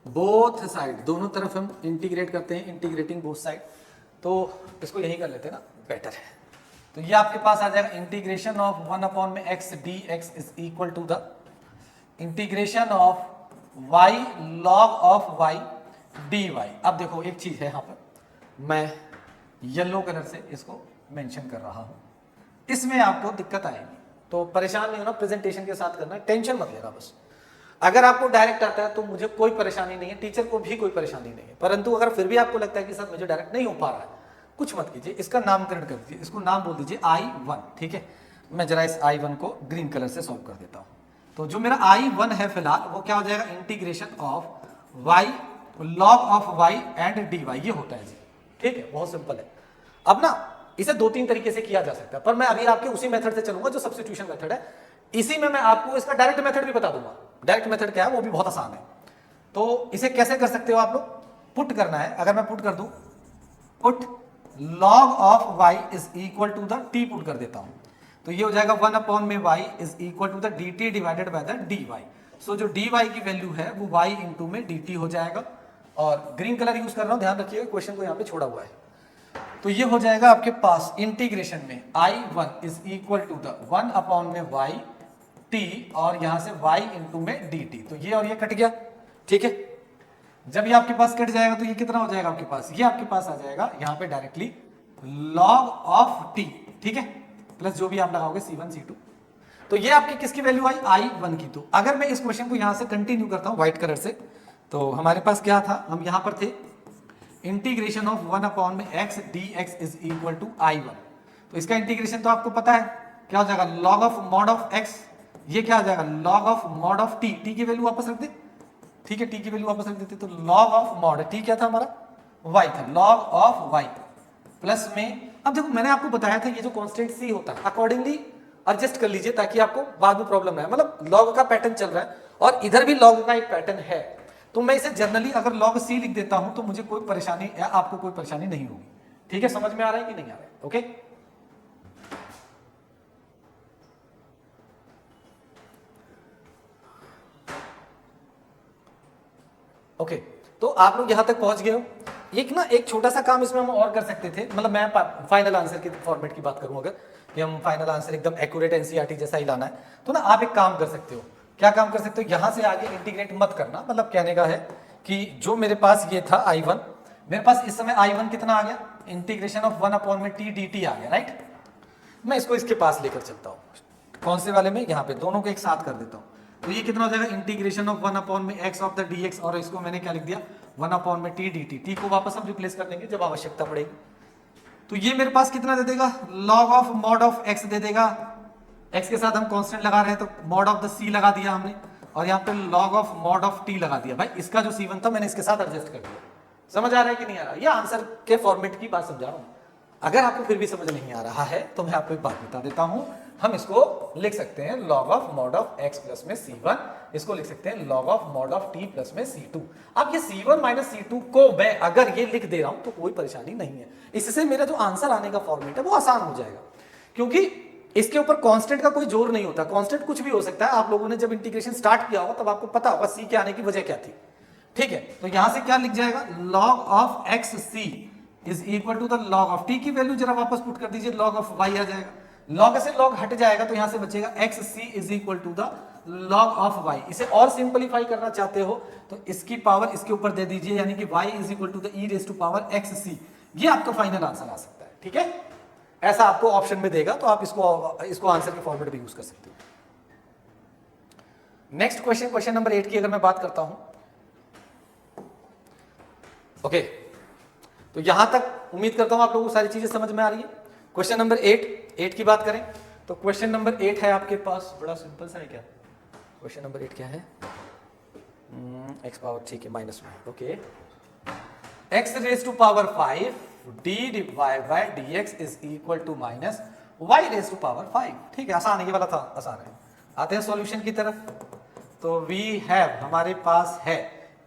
बोथ साइड, दोनों तरफ हम इंटीग्रेट करते हैं, इंटीग्रेटिंग बोथ साइड, तो इसको यही कर लेते हैं ना, बेटर है। तो ये आपके पास आ जाएगा इंटीग्रेशन ऑफ 1 अपॉन में x dx is equal to the integration of y log of y dy। अब देखो एक चीज है यहाँ पर, मैं येलो कलर से इसको मेंशन कर रहा हूं, इसमें आपको दिक्कत आएगी, तो परेशान नहीं होना, प्रेजेंटेशन के साथ करना, टेंशन मत लेना बस। अगर आपको डायरेक्ट आता है तो मुझे कोई परेशानी नहीं है, टीचर को भी कोई परेशानी नहीं है, परंतु अगर फिर भी आपको लगता है कि सर मुझे डायरेक्ट नहीं हो पा रहा है, कुछ मत कीजिए, इसका नामकरण कर दीजिए, इसको नाम बोल दीजिए I1, ठीक है। मैं जरा इस I1 को ग्रीन कलर से सॉल्व कर देता हूं। तो जो मेरा I1 है फिलहाल, वो क्या हो जाएगा, integration of y log of y and dy, ये होता है जी, ठीक है, बहुत सिंपल है। अब ना इसे 2-3 तरीके से किया जा सकता है, पर मैं अभी आपके उसी मेथड से चलूंगा जो सब्स्टिट्यूशन मेथड है, इसी में मैं आपको इसका डायरेक्ट मेथड भी बता दूंगा। डायरेक्ट मेथड क्या है, वो भी बहुत आसान है। तो इसे कैसे कर सकते हो आप लोग, पुट करना है, अगर मैं पुट कर दूं, put log of y is equal to the t, put कर देता हूं, तो ये हो जाएगा 1 अपॉन में y is equal to the dt divided by the dy। So जो dy की वैल्यू है वो y इंटू में dt हो जाएगा, और ग्रीन कलर यूज कर रहा हूं, ध्यान रखिएगा क्वेश्चन को यहाँ पे छोड़ा हुआ है। तो ये हो जाएगा आपके पास इंटीग्रेशन में I1 is equal to the 1 upon में y t, और यहां से y इंटू में dt, तो ये और ये कट गया, ठीक है। जब ये आपके पास कट जाएगा तो ये कितना हो जाएगा आपके पास, ये आपके पास आ जाएगा यहाँ पे डायरेक्टली log ऑफ t, ठीक है, प्लस जो भी आप लगाओगे C1 C2। तो ये आपकी किसकी वैल्यू आई, I1 की। तो अगर मैं इस क्वेश्चन को यहां से कंटिन्यू करता हूं व्हाइट कलर से, तो हमारे पास क्या था, हम यहां पर थे इंटीग्रेशन ऑफ 1 अपॉन में x dx is equal to I1। तो इसका इंटीग्रेशन तो आपको पता है क्या हो जाएगा, log of mod of x, ये क्या हो जाएगा, log of mod of t, t की वैल्यू वापस रख दे, ठीक है, t की वैल्यू वापस रख देते, तो log ऑफ मॉड, t क्या था हमारा, y था, log ऑफ y प्लस में, अब देखो मैंने आपको बताया था ये जो कांस्टेंट c होता है अकॉर्डिंगली एडजस्ट कर लीजिए, ताकि आपको बाद में प्रॉब्लम ना आए। मतलब log का पैटर्न चल रहा है और इधर भी log का एक पैटर्न है, तो मैं इसे जनरली अगर log c लिख देता हूं तो मुझे कोई परेशानी या आपको कोई परेशानी नहीं होगी, ठीक है, समझ में आ रहा है कि नहीं आ रहा है, ओके। ओके, तो आप लोग यहां तक पहुंच गए हो। एक छोटा सा काम इसमें हम और कर सकते थे, मतलब मैं फाइनल आंसर की फॉर्मेट की बात करूं अगर, कि हम फाइनल आंसर एकदम एक्यूरेट एनसीईआरटी जैसा ही लाना है, तो ना आप एक काम कर सकते हो, क्या काम कर सकते हो, यहां से आगे इंटीग्रेट मत करना, मतलब कहने का है कि जो मेरे पास ये था I1, मेरे पास इस समय I1 कितना आ गया, इंटीग्रेशन ऑफ 1 अपॉन में t dt आ गया, राइट। मैं इसको इसके पास लेकर चलता हूँ, कौन से वाले में, यहाँ पे दोनों को एक साथ कर देता हूँ, तो ये कितना हो जाएगा, इंटीग्रेशन ऑफ 1 अपॉन में x ऑफ द dx, और इसको मैंने क्या लिख दिया, 1 अपॉन में t dt, t को वापस हम रिप्लेस कर देंगे जब आवश्यकता पड़ेगी। तो ये मेरे पास कितना दे देगा, log of mod of x दे देगा, x के साथ हम कांस्टेंट लगा रहे हैं तो मॉड ऑफ द c लगा दिया हमने, और यहाँ पे log of mod of t लगा दिया। भाई इसका जो C1 था मैंने इसके साथ एडजस्ट कर दिया, समझ आ रहा है कि नहीं आ रहा, ये आंसर के फॉर्मेट की बात समझा रहा हूँ। अगर आपको फिर भी समझ नहीं आ रहा है तो मैं आपको एक बात बता देता हूं, हम इसको लिख सकते हैं log of mod of x plus में C1, इसको लिख सकते हैं log of mod of t plus में C2। अब ये C1 माइनस C2 को मैं अगर ये लिख दे रहा हूं तो कोई परेशानी नहीं है, इससे मेरा जो आंसर आने का फॉर्मेट है वो आसान हो जाएगा, क्योंकि इसके ऊपर कांस्टेंट का कोई जोर नहीं होता, कांस्टेंट कुछ भी हो सकता है। आप लोगों ने जब इंटीग्रेशन स्टार्ट किया होगा तब आपको पता होगा c के आने की वजह क्या थी, ठीक है। तो यहां से क्या लिख जाएगा, log of x c is equal to the log of t की वैल्यू जरा वापस पुट कर दीजिए, log ऑफ y आ जाएगा, लॉग से लॉग हट जाएगा तो यहां से बचेगा x c is equal to the log of y. इसे और सिंपलीफाई करना चाहते हो तो इसकी पावर इसके ऊपर दे दीजिए, यानी कि y is equal to the e raise to power x c. ये आपका फाइनल आंसर आ सकता है, ठीक है। ऐसा आपको ऑप्शन में देगा तो आप इसको आंसर के फॉर्मेट भी यूज कर सकते हो। नेक्स्ट क्वेश्चन, क्वेश्चन नंबर 8 की अगर मैं बात करता हूं, ओके तो यहां तक उम्मीद करता हूं आप लोगों को सारी चीजें समझ में आ रही है। क्वेश्चन नंबर 8 की बात करें तो क्वेश्चन नंबर 8 है आपके पास, बड़ा सिंपल सा है। क्या क्वेश्चन नंबर 8 क्या है? एक्स पावर, ठीक है, माइनस में, okay. X raise to power 5 d divide by D x is equal to minus y raise to power 5। ठीक है, आसान है, ये वाला था आसान है। आते हैं सॉल्यूशन की तरफ। तो वी हैव, हमारे पास है,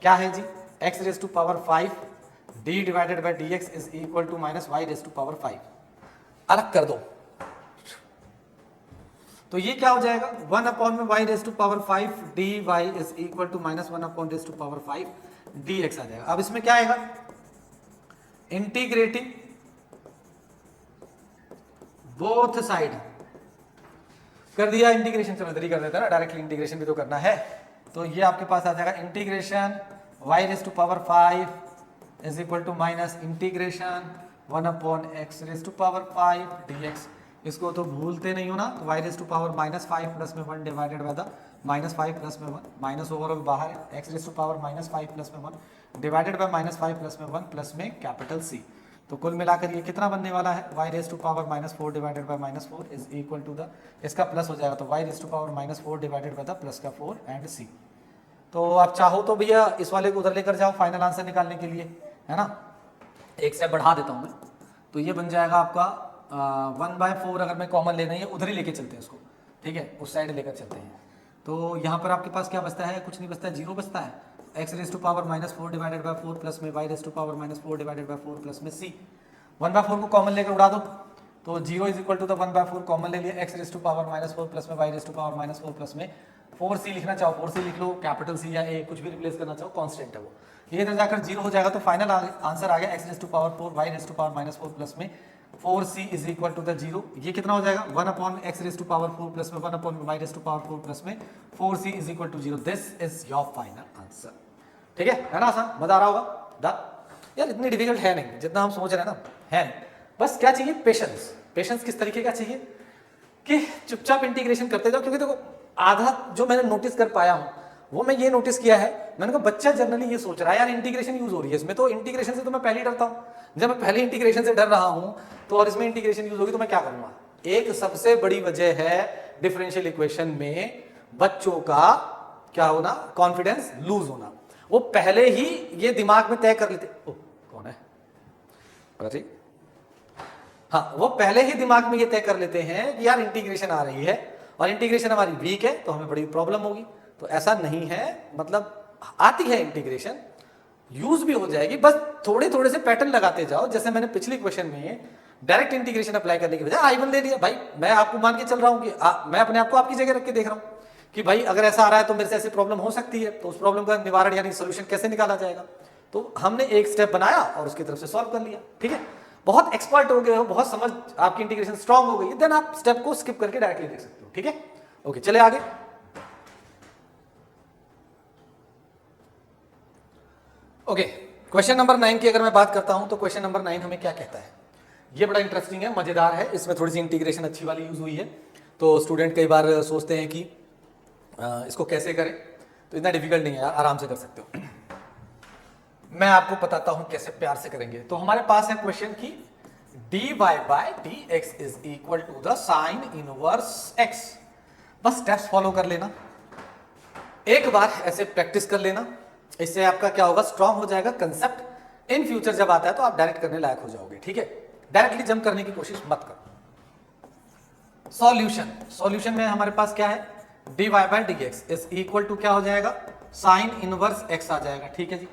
क्या है जी? X raise to power 5 d divided by D x is equal to minus y raise to power 5। अलग कर दो तो ये क्या हो जाएगा? 1 अपॉन में y raise to power 5 dy is equal to minus 1 upon raise to power 5 dx आ जाएगा। अब इसमें क्या आएगा? इंटीग्रेटिंग बोथ साइड कर दिया इंटीग्रेशन। चलो इधर ही कर देते हैं ना, डायरेक्टली इंटीग्रेशन भी तो करना है। तो ये आपके पास आ जाएगा integration y raise to power 5 is equal to minus integration 1 upon x raise to power 5 dx। इसको तो भूलते नहीं हो ना, तो y raise to power minus 5 plus में 1 divided by the minus 5 plus में 1, माइनस ओवरऑल बाहर है, x raise to power minus 5 plus में 1 डिवाइडेड बाय माइनस 5 प्लस में 1 प्लस में कैपिटल C। तो कुल मिलाकर ये कितना बनने वाला है? y raise to power minus 4 divided by minus 4 is equal to the, इसका प्लस हो जाएगा तो y raise to power minus 4 divided by the plus का 4 एंड C। तो आप चाहो तो भैया इस वाले को उधर लेकर जाओ फाइनल आंसर निकालने के लिए, है ना। एक से बढ़ा देता हूँ मैं, तो ये बन जाएगा आपका 1/4। अगर मैं कॉमन लेना है उधर ही लेके चलते हैं उसको, ठीक है, उस साइड लेकर चलते हैं। तो यहाँ पर आपके पास क्या बचता है? कुछ नहीं बचता है, 0 बचता है। X raise to power minus 4 divided by 4 plus में y raise to power minus 4 divided by 4 plus में C। 1/4 को कॉमन लेकर उड़ा दो तो 0 is equal to the 1/4 common ले लिया, x raise to power minus 4 plus में y raise to power minus 4 plus में 4C लिखना चाहो 4C लिख लो, कैपिटल C या A कुछ भी रिप्लेस करना चाहो, कांस्टेंट है वो। ये इधर जाकर 0 हो जाएगा तो फाइनल आंसर आ गया x raise to power 4 y raise to power minus 4 plus में 4C is equal to the 0। ये कितना हो जाएगा? 1 upon x raise to power 4 plus में 1 upon y raise to power 4 plus में 4C is equal to 0। This is your final answer. ठीक है ना? आसान, मजा आ रहा होगा? यार इतनी डिफिकल्ट है नहीं जितना हम सोच रहे हैं ना, है नहीं। बस क्या चाहिए? पेशेंस। पेशेंस किस तरीके का चाहिए कि चुपचाप इंटीग्रेशन करते जाओ। क्योंकि देखो आधा जो मैंने नोटिस कर पाया हूं वो मैं ये नोटिस किया है, मैंने कहा बच्चा जनरली ये सोच रहा है यार इंटीग्रेशन यूज हो रही है इसमें, तो इंटीग्रेशन से तो मैं पहले ही डरता हूं। जब मैं पहले इंटीग्रेशन से डर रहा हूं तो और इसमें इंटीग्रेशन यूज होगी तो मैं क्या करूंगा? एक सबसे बड़ी वजह है डिफरेंशियल इक्वेशन में बच्चों का क्या होना? कॉन्फिडेंस लूज होना। वो पहले ही ये दिमाग में तय कर लेते, ओ कौन है, हाँ, वो पहले ही दिमाग में ये तय कर लेते हैं कि यार इंटीग्रेशन आ रही है और इंटीग्रेशन हमारी वीक है तो हमें बड़ी प्रॉब्लम होगी। तो ऐसा नहीं है, मतलब आती है इंटीग्रेशन, यूज भी हो जाएगी, बस थोड़े थोड़े से पैटर्न लगाते जाओ। जैसे मैंने पिछली क्वेश्चन में डायरेक्ट इंटीग्रेशन अप्लाई करने की बजाय I1 ले लिया। भाई मैं आपको मान के चल रहा हूं कि मैं अपने आप को आपकी जगह रख के देख रहा हूं कि भाई अगर ऐसा आ रहा है तो मेरे से ऐसी प्रॉब्लम हो सकती है, तो उस प्रॉब्लम का निवारण यानी सोल्यूशन कैसे निकाला जाएगा। तो हमने एक स्टेप बनाया और उसकी तरफ से सॉल्व कर लिया। ठीक है, बहुत एक्सपर्ट हो गए हो, बहुत समझ आपकी इंटीग्रेशन स्ट्रांग हो गई है, देन आप स्टेप को स्किप करके डायरेक्टली देख सकते हो। ठीक है, ओके, चले आगे। ओके, क्वेश्चन नंबर 9 की अगर मैं बात करता हूं तो क्वेश्चन नंबर 9 हमें क्या कहता है? ये बड़ा इंटरेस्टिंग है, मजेदार है, इसमें थोड़ी सी इंटीग्रेशन अच्छी वाली यूज हुई है। तो स्टूडेंट कई बार सोचते हैं कि इसको कैसे करें, तो इतना डिफिकल्ट नहीं है यार, आराम से कर सकते हो। मैं आपको बताता हूं कैसे प्यार से करेंगे। तो हमारे पास है क्वेश्चन की dy by dx is equal to the sine inverse x। बस स्टेप्स फॉलो कर लेना, एक बार ऐसे प्रैक्टिस कर लेना, इससे आपका क्या होगा? स्ट्रांग हो जाएगा कंसेप्ट। इन फ्यूचर जब आता है तो आप डायरेक्ट करने लायक हो जाओगे। ठीक है, डायरेक्टली जंप करने की कोशिश मत करो। सॉल्यूशन में हमारे पास क्या है? dy by dx is equal to क्या हो जाएगा? साइन इनवर्स x आ जाएगा। ठीक है जी,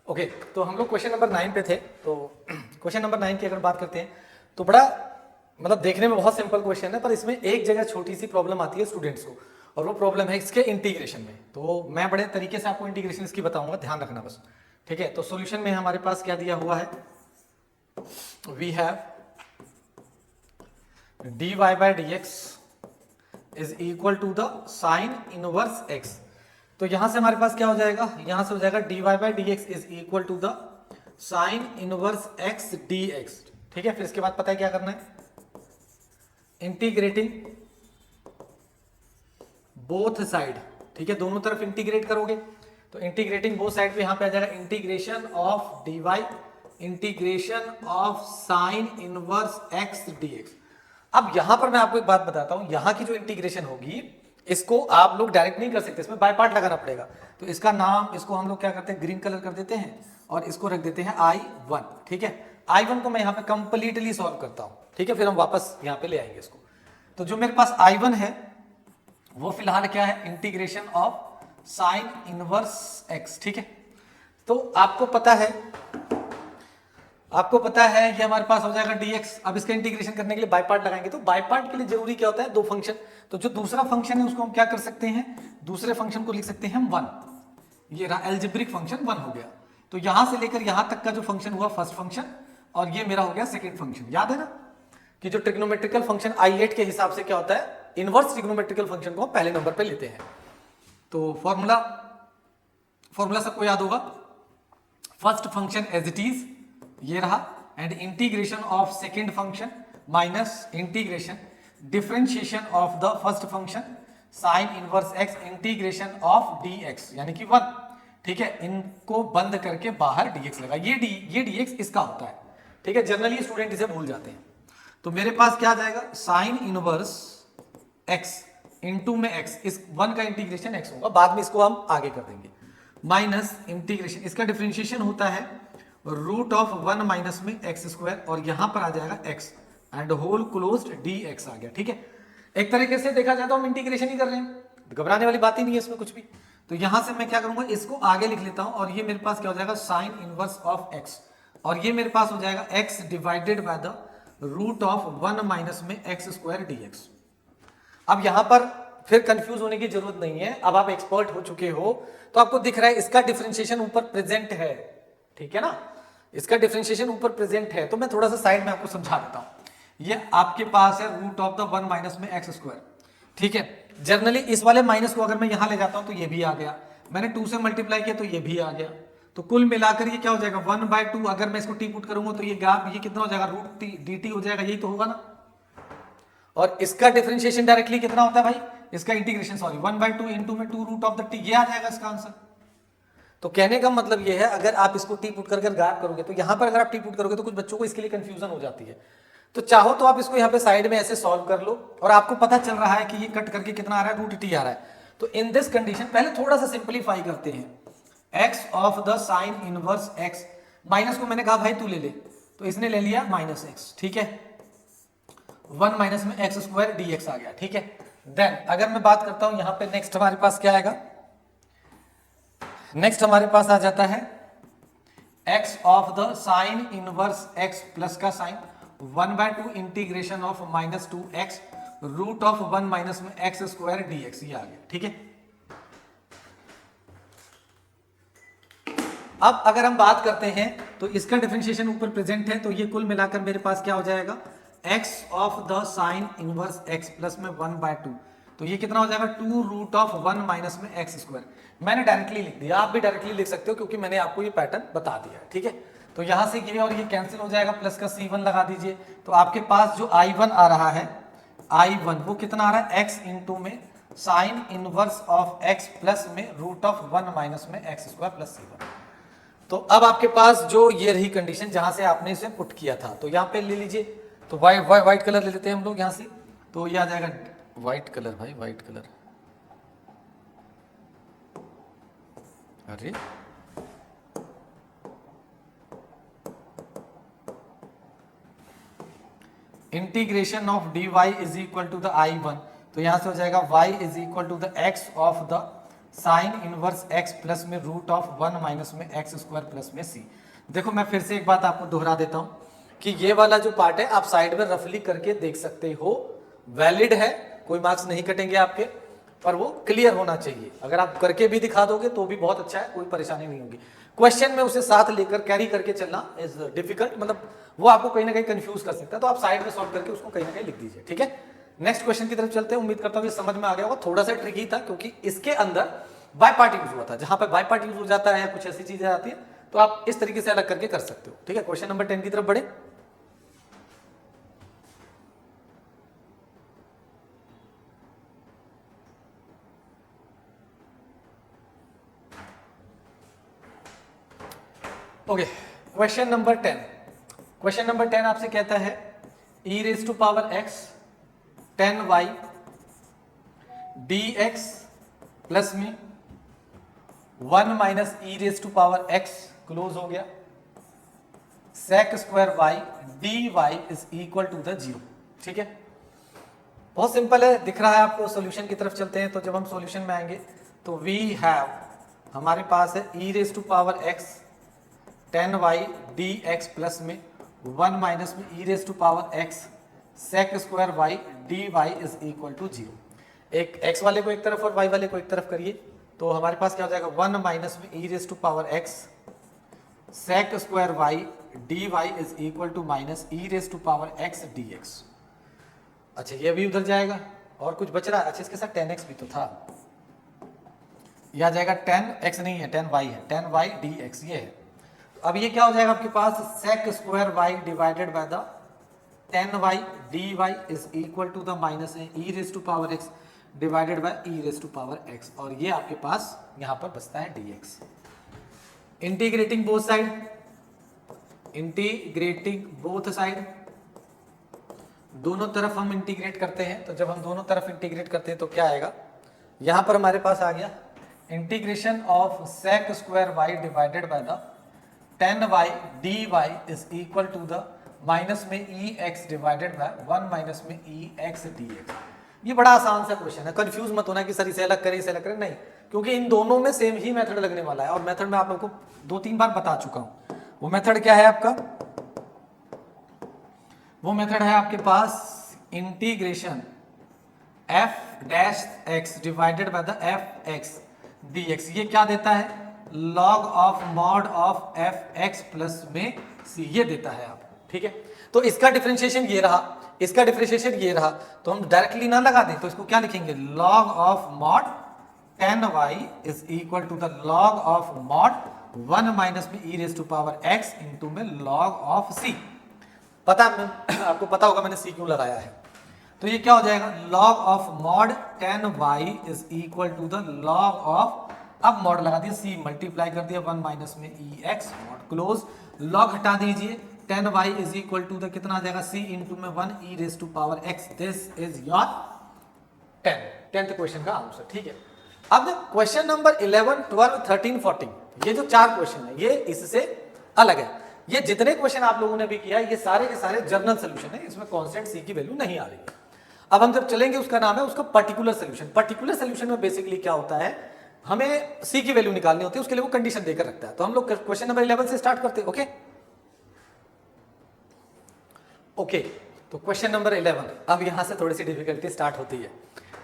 ओके, तो हम लोग क्वेश्चन नंबर 9 पे थे। तो क्वेश्चन नंबर 9 की अगर बात करते हैं तो बड़ा मतलब देखने में बहुत सिंपल क्वेश्चन है, पर इसमें एक जगह छोटी सी प्रॉब्लम आती है स्टूडेंट्स को, और वो प्रॉब्लम है इसके इंटीग्रेशन में। तो मैं बड़े तरीके से आपको इंटीग्रेशन इसकी बताऊंगा, ध्यान रखना बस। ठीक है, तो सॉल्यूशन में हमारे पास क्या दिया हुआ है? We have dy by dx is equal to the sine inverse x। तो यहां से हमारे पास क्या हो जाएगा, यहां से हो जाएगा dy by dx is equal to the sine inverse x dx। ठीक है, फिर इसके बाद पता है क्या करना है, इंटीग्रेटिंग बोथ साइड। ठीक है, दोनों तरफ इंटीग्रेट करोगे तो इंटीग्रेटिंग बोथ साइड पे यहां पे आ जाएगा integration of dy integration of sine inverse x dx। अब यहां पर मैं आपको एक बात बताता हूं, यहां की जो इंटीग्रेशन होगी इसको आप लोग डायरेक्ट नहीं कर सकते, इसमें बाय पार्ट लगाना पड़ेगा। तो इसका नाम, इसको हम लोग क्या करते हैं, ग्रीन कलर कर देते हैं और इसको रख देते हैं I1। ठीक है, I1 को मैं यहाँ पे कंप्लीटली सॉल्व करता हूँ। ठीक है, फिर हम वापस यहाँ पे ले आएंगे इसको। तो जो मेरे पास I1 है वो फिलहाल क्या है, integration of sine inverse x। ठीक है, तो आपको पता है ये हमारे पास हो जाएगा dx। अब इसका इंटीग्रेशन करने के लिए बाय पार्ट लगाएंगे, तो बाय पार्ट के लिए जरूरी क्या होता है, दो फंक्शन। तो जो दूसरा फंक्शन है उसको हम क्या कर सकते हैं, दूसरे फंक्शन को लिख सकते हैं हम 1। ये रहा एल्जेब्रिक फंक्शन 1 हो गया। तो यहां से लेकर यहां तक का जो फंक्शन हुआ फर्स्ट फंक्शन, और ये मेरा हो गया सेकंड फंक्शन। याद है ना कि जो ट्रिग्नोमेट्रिकल फंक्शन I8 के हिसाब से क्या होता है, इनवर्स ट्रिग्नोमेट्रिकल फंक्शन को हम पहले नंबर पे लेते हैं। तो फॉर्मूला सबको याद होगा, first function as it is ये रहा, and integration of second function minus integration differentiation of the first function sine inverse x integration of dx यानी कि 1। ठीक है, इनको बंद करके बाहर dx लगा, ये dx इसका होता है। ठीक है, जनरली स्टूडेंट इसे भूल जाते हैं। तो मेरे पास क्या आ जाएगा, साइन इनवर्स x इंटू में x, इस 1 का इंटीग्रेशन x होगा, बाद में इसको हम आगे कर देंगे, माइनस इंटीग्रेशन, इसका डिफरेंशिएशन होता है रूट ऑफ 1 माइनस में एक्स स्क्वायर, और यहां पर आ जाएगा x and whole closed dx आ गया। ठीक है, एक तरीके से देखा जाए तो हम इंटीग्रेशन ही कर रहे हैं, घबराने वाली बात ही नहीं है इसमें कुछ भी। तो यहां से मैं क्या करूंगा, इसको आगे लिख लेता हूं, और ये मेरे पास क्या हो जाएगा, साइन इनवर्स ऑफ x, और ये मेरे पास हो जाएगा x divided by the root of 1 minus में एक्स स्क्वायर dx। अब यहां पर फिर कंफ्यूज होने की जरूरत नहीं है, अब आप एक्सपर्ट हो चुके हो, तो आपको दिख रहा है इसका डिफरेंशिएशन ऊपर प्रेजेंट है। ठीक है ना, इसका डिफरेंशिएशन ऊपर प्रेजेंट है। तो मैं थोड़ा सा साइड में आपको समझा देता हूं। ये आपके पास है रूट ऑफ द 1 माइनस में एक्स स्क्वायर। ठीक है, जनरली इस वाले माइनस को अगर मैं यहां ले जाता हूं तो ये भी आ गया, मैंने 2 से मल्टीप्लाई किया तो ये भी आ गया, तो कुल मिलाकर ये क्या हो जाएगा 1/2। अगर मैं इसको टी पुट करूंगा तो ये गैप, ये कितना हो जाएगा, रूट टी dt हो जाएगा, यही तो होगा ना। और इसका डिफरेंशिएशन डायरेक्टली कितना होता है भाई, इसका इंटीग्रेशन 1/2 इंटू में 2 रूट ऑफ द टी, ये आ जाएगा इसका आंसर। तो कहने का मतलब ये है, अगर आप इसको टी पुट कर गायब करोगे तो यहां पर अगर आप टी पुट करोगे तो कुछ बच्चों को इसके लिए कंफ्यूजन हो जाती है। तो चाहो तो आप इसको यहाँ पे साइड में ऐसे सॉल्व कर लो, और आपको पता चल रहा है कि ये कट करके कितना आ रहा है, रूट टी आ रहा है। तो इन दिस कंडीशन पहले थोड़ा सा सिंपलीफाई करते हैं, x of the sine inverse x, minus को मैंने कहा भाई तू ले ले, तो इसने ले लिया माइनस x। ठीक है, 1 माइनस में एक्स स्क्वायर dx आ गया। ठीक है, देन अगर मैं बात करता हूं यहां पे नेक्स्ट हमारे पास क्या आएगा, नेक्स्ट हमारे पास आ जाता है x of the sine inverse x plus का sign 1/2 integration of minus 2x root of 1 minus में एक्स स्क्वायर dx, ये आ गया। ठीक है, अब अगर हम बात करते हैं तो इसका डिफरेंशिएशन ऊपर प्रेजेंट है, तो ये कुल मिलाकर मेरे पास क्या हो जाएगा, x of the sine inverse x plus में 1/2, तो ये कितना हो जाएगा 2 रूट ऑफ 1 माइनस में एक्स स्क्वायर। मैंने डायरेक्टली लिख दिया, आप भी डायरेक्टली लिख सकते हो क्योंकि मैंने आपको ये पैटर्न बता दिया है। ठीक है, तो यहां से ये और ये कैंसिल हो जाएगा, प्लस का c1 लगा दीजिए, तो आपके पास जो I1 आ रहा है, I1 वो कितना आ रहा है, x इंटू में sine inverse of x plus में रूट ऑफ 1 माइनस में एक्स स्क्वायर प्लस c1। तो अब आपके पास जो ये रही कंडीशन जहां से आपने इसे पुट किया था, तो यहाँ पे ले लीजिए, तो व्हाइट कलर ले लेते हैं हम लोग यहां से, तो ये आ जाएगा व्हाइट कलर, भाई व्हाइट कलर, अरे integration of dy is equal to the I1, तो यहां से हो जाएगा y is equal to the x of the sine inverse x plus में रूट ऑफ 1 माइनस में एक्स स्क्वायर प्लस में c। देखो मैं फिर से एक बात आपको दोहरा देता हूं कि ये वाला जो पार्ट है आप साइड में रफली करके देख सकते हो, वैलिड है, कोई मार्क्स नहीं कटेंगे आपके, पर वो क्लियर होना चाहिए। अगर आप करके भी दिखा दोगे तो भी बहुत अच्छा है, कोई परेशानी नहीं होगी। क्वेश्चन में उसे साथ लेकर कैरी करके चलना इज डिफिकल्ट, मतलब वो आपको कहीं ना कहीं कंफ्यूज कर सकता है, तो आप साइड में सॉल्व करके उसको कहीं ना कहीं लिख दीजिए, ठीक है। नेक्स्ट क्वेश्चन की तरफ चलते हैं। उम्मीद करता हूँ ये समझ में आ गया होगा। थोड़ा सा ट्रिकी था क्योंकि इसके अंदर बाय पार्ट यूज हुआ था। जहां पर बाय पार्ट यूज हो जाता है या कुछ ऐसी चीजें आती है तो आप इस तरीके से अलग करके कर सकते हो, ठीक है। क्वेश्चन नंबर 10 की तरफ बढ़े। Okay, question number 10। Question number 10 आपसे कहता है e raise to power x 10y dx plus में 1 minus e raise to power x close हो गया sec square y dy is equal to the 0, ठीक है। बहुत सिंपल है, दिख रहा है आपको। सॉल्यूशन की तरफ चलते हैं। तो जब हम सॉल्यूशन में आएंगे तो वी हैव, हमारे पास है e raise to power x 10y dx plus में 1 माइनस में e raise to power x sec square y dy is equal to 0। एक x वाले को एक तरफ और y वाले को एक तरफ करिए तो हमारे पास क्या हो जाएगा 1 माइनस में e raise to power x sec square y dy is equal to minus e raise to power x dx। अच्छा, ये भी उधर जाएगा और कुछ बच रहा है। अच्छा, इसके साथ 10x भी तो था, यह आ जाएगा 10x नहीं है 10y है, 10y dx ये है। अब ये क्या हो जाएगा आपके पास sec square y divided by the 10y dy is equal to the minus e raise to power x divided by e raise to power x, और ये आपके पास यहां पर बचता है dx। Integrating both side, integrating both side, दोनों तरफ हम इंटीग्रेट करते हैं। तो जब हम दोनों तरफ इंटीग्रेट करते हैं तो क्या आएगा, यहां पर हमारे पास आ गया integration of sec square y divided by the 10y dy is equal to the minus में ex डिवाइडेड बाय 1 माइनस में ex dx। ये बड़ा आसान सा क्वेश्चन है, कंफ्यूज मत होना कि सर इसे अलग करें इसे अलग करें, नहीं, क्योंकि इन दोनों में सेम ही मेथड लगने वाला है। और मेथड मैं आप लोगों को 2-3 बार बता चुका हूं। वो मेथड क्या है आपका, वो मेथड है आपके पास integration f dash x divided by the fx dx। ये क्या देता है, log of mod of fx plus में c, ये देता है आपको, ठीक है। तो इसका डिफरेंशिएशन ये रहा, इसका डिफरेंशिएशन ये रहा, तो हम डायरेक्टली ना लगा दें तो इसको क्या लिखेंगे, log of mod 10y is equal to the log of mod 1 minus में e raise to power x into में log ऑफ c। पता आपको पता होगा मैंने c क्यों लगाया है। तो ये क्या हो जाएगा, log of mod 10y is equal to the log of, अब मॉड लगा दिया, c मल्टीप्लाई कर दिया 1 माइनस में ex मॉड क्लोज, log हटा दीजिए 10y is equal to the कितना आ जाएगा, c इंटू में 1 e raise to power x। This is your 10th question का आंसर, ठीक है। अब क्वेश्चन नंबर 11, 12, 13, 14, ये जो 4 क्वेश्चन है ये इससे अलग है। ये जितने क्वेश्चन आप लोगों ने भी किया ये सारे के सारे जर्नल सोल्यूशन है, इसमें कांस्टेंट c की वैल्यू नहीं आ रही है। अब हम जब चलेंगे उसका नाम है उसका पर्टिकुलर सोल्यूशन। पर्टिकुलर सोल्यूशन में बेसिकली क्या होता है, हमें c की वैल्यू निकालनी होती है, उसके लिए वो कंडीशन देकर रखता है। तो हम लोग क्वेश्चन नंबर 11 से स्टार्ट करते हैं। ओके, तो क्वेश्चन नंबर 11, अब यहां से थोड़ी सी डिफिकल्टी स्टार्ट होती है,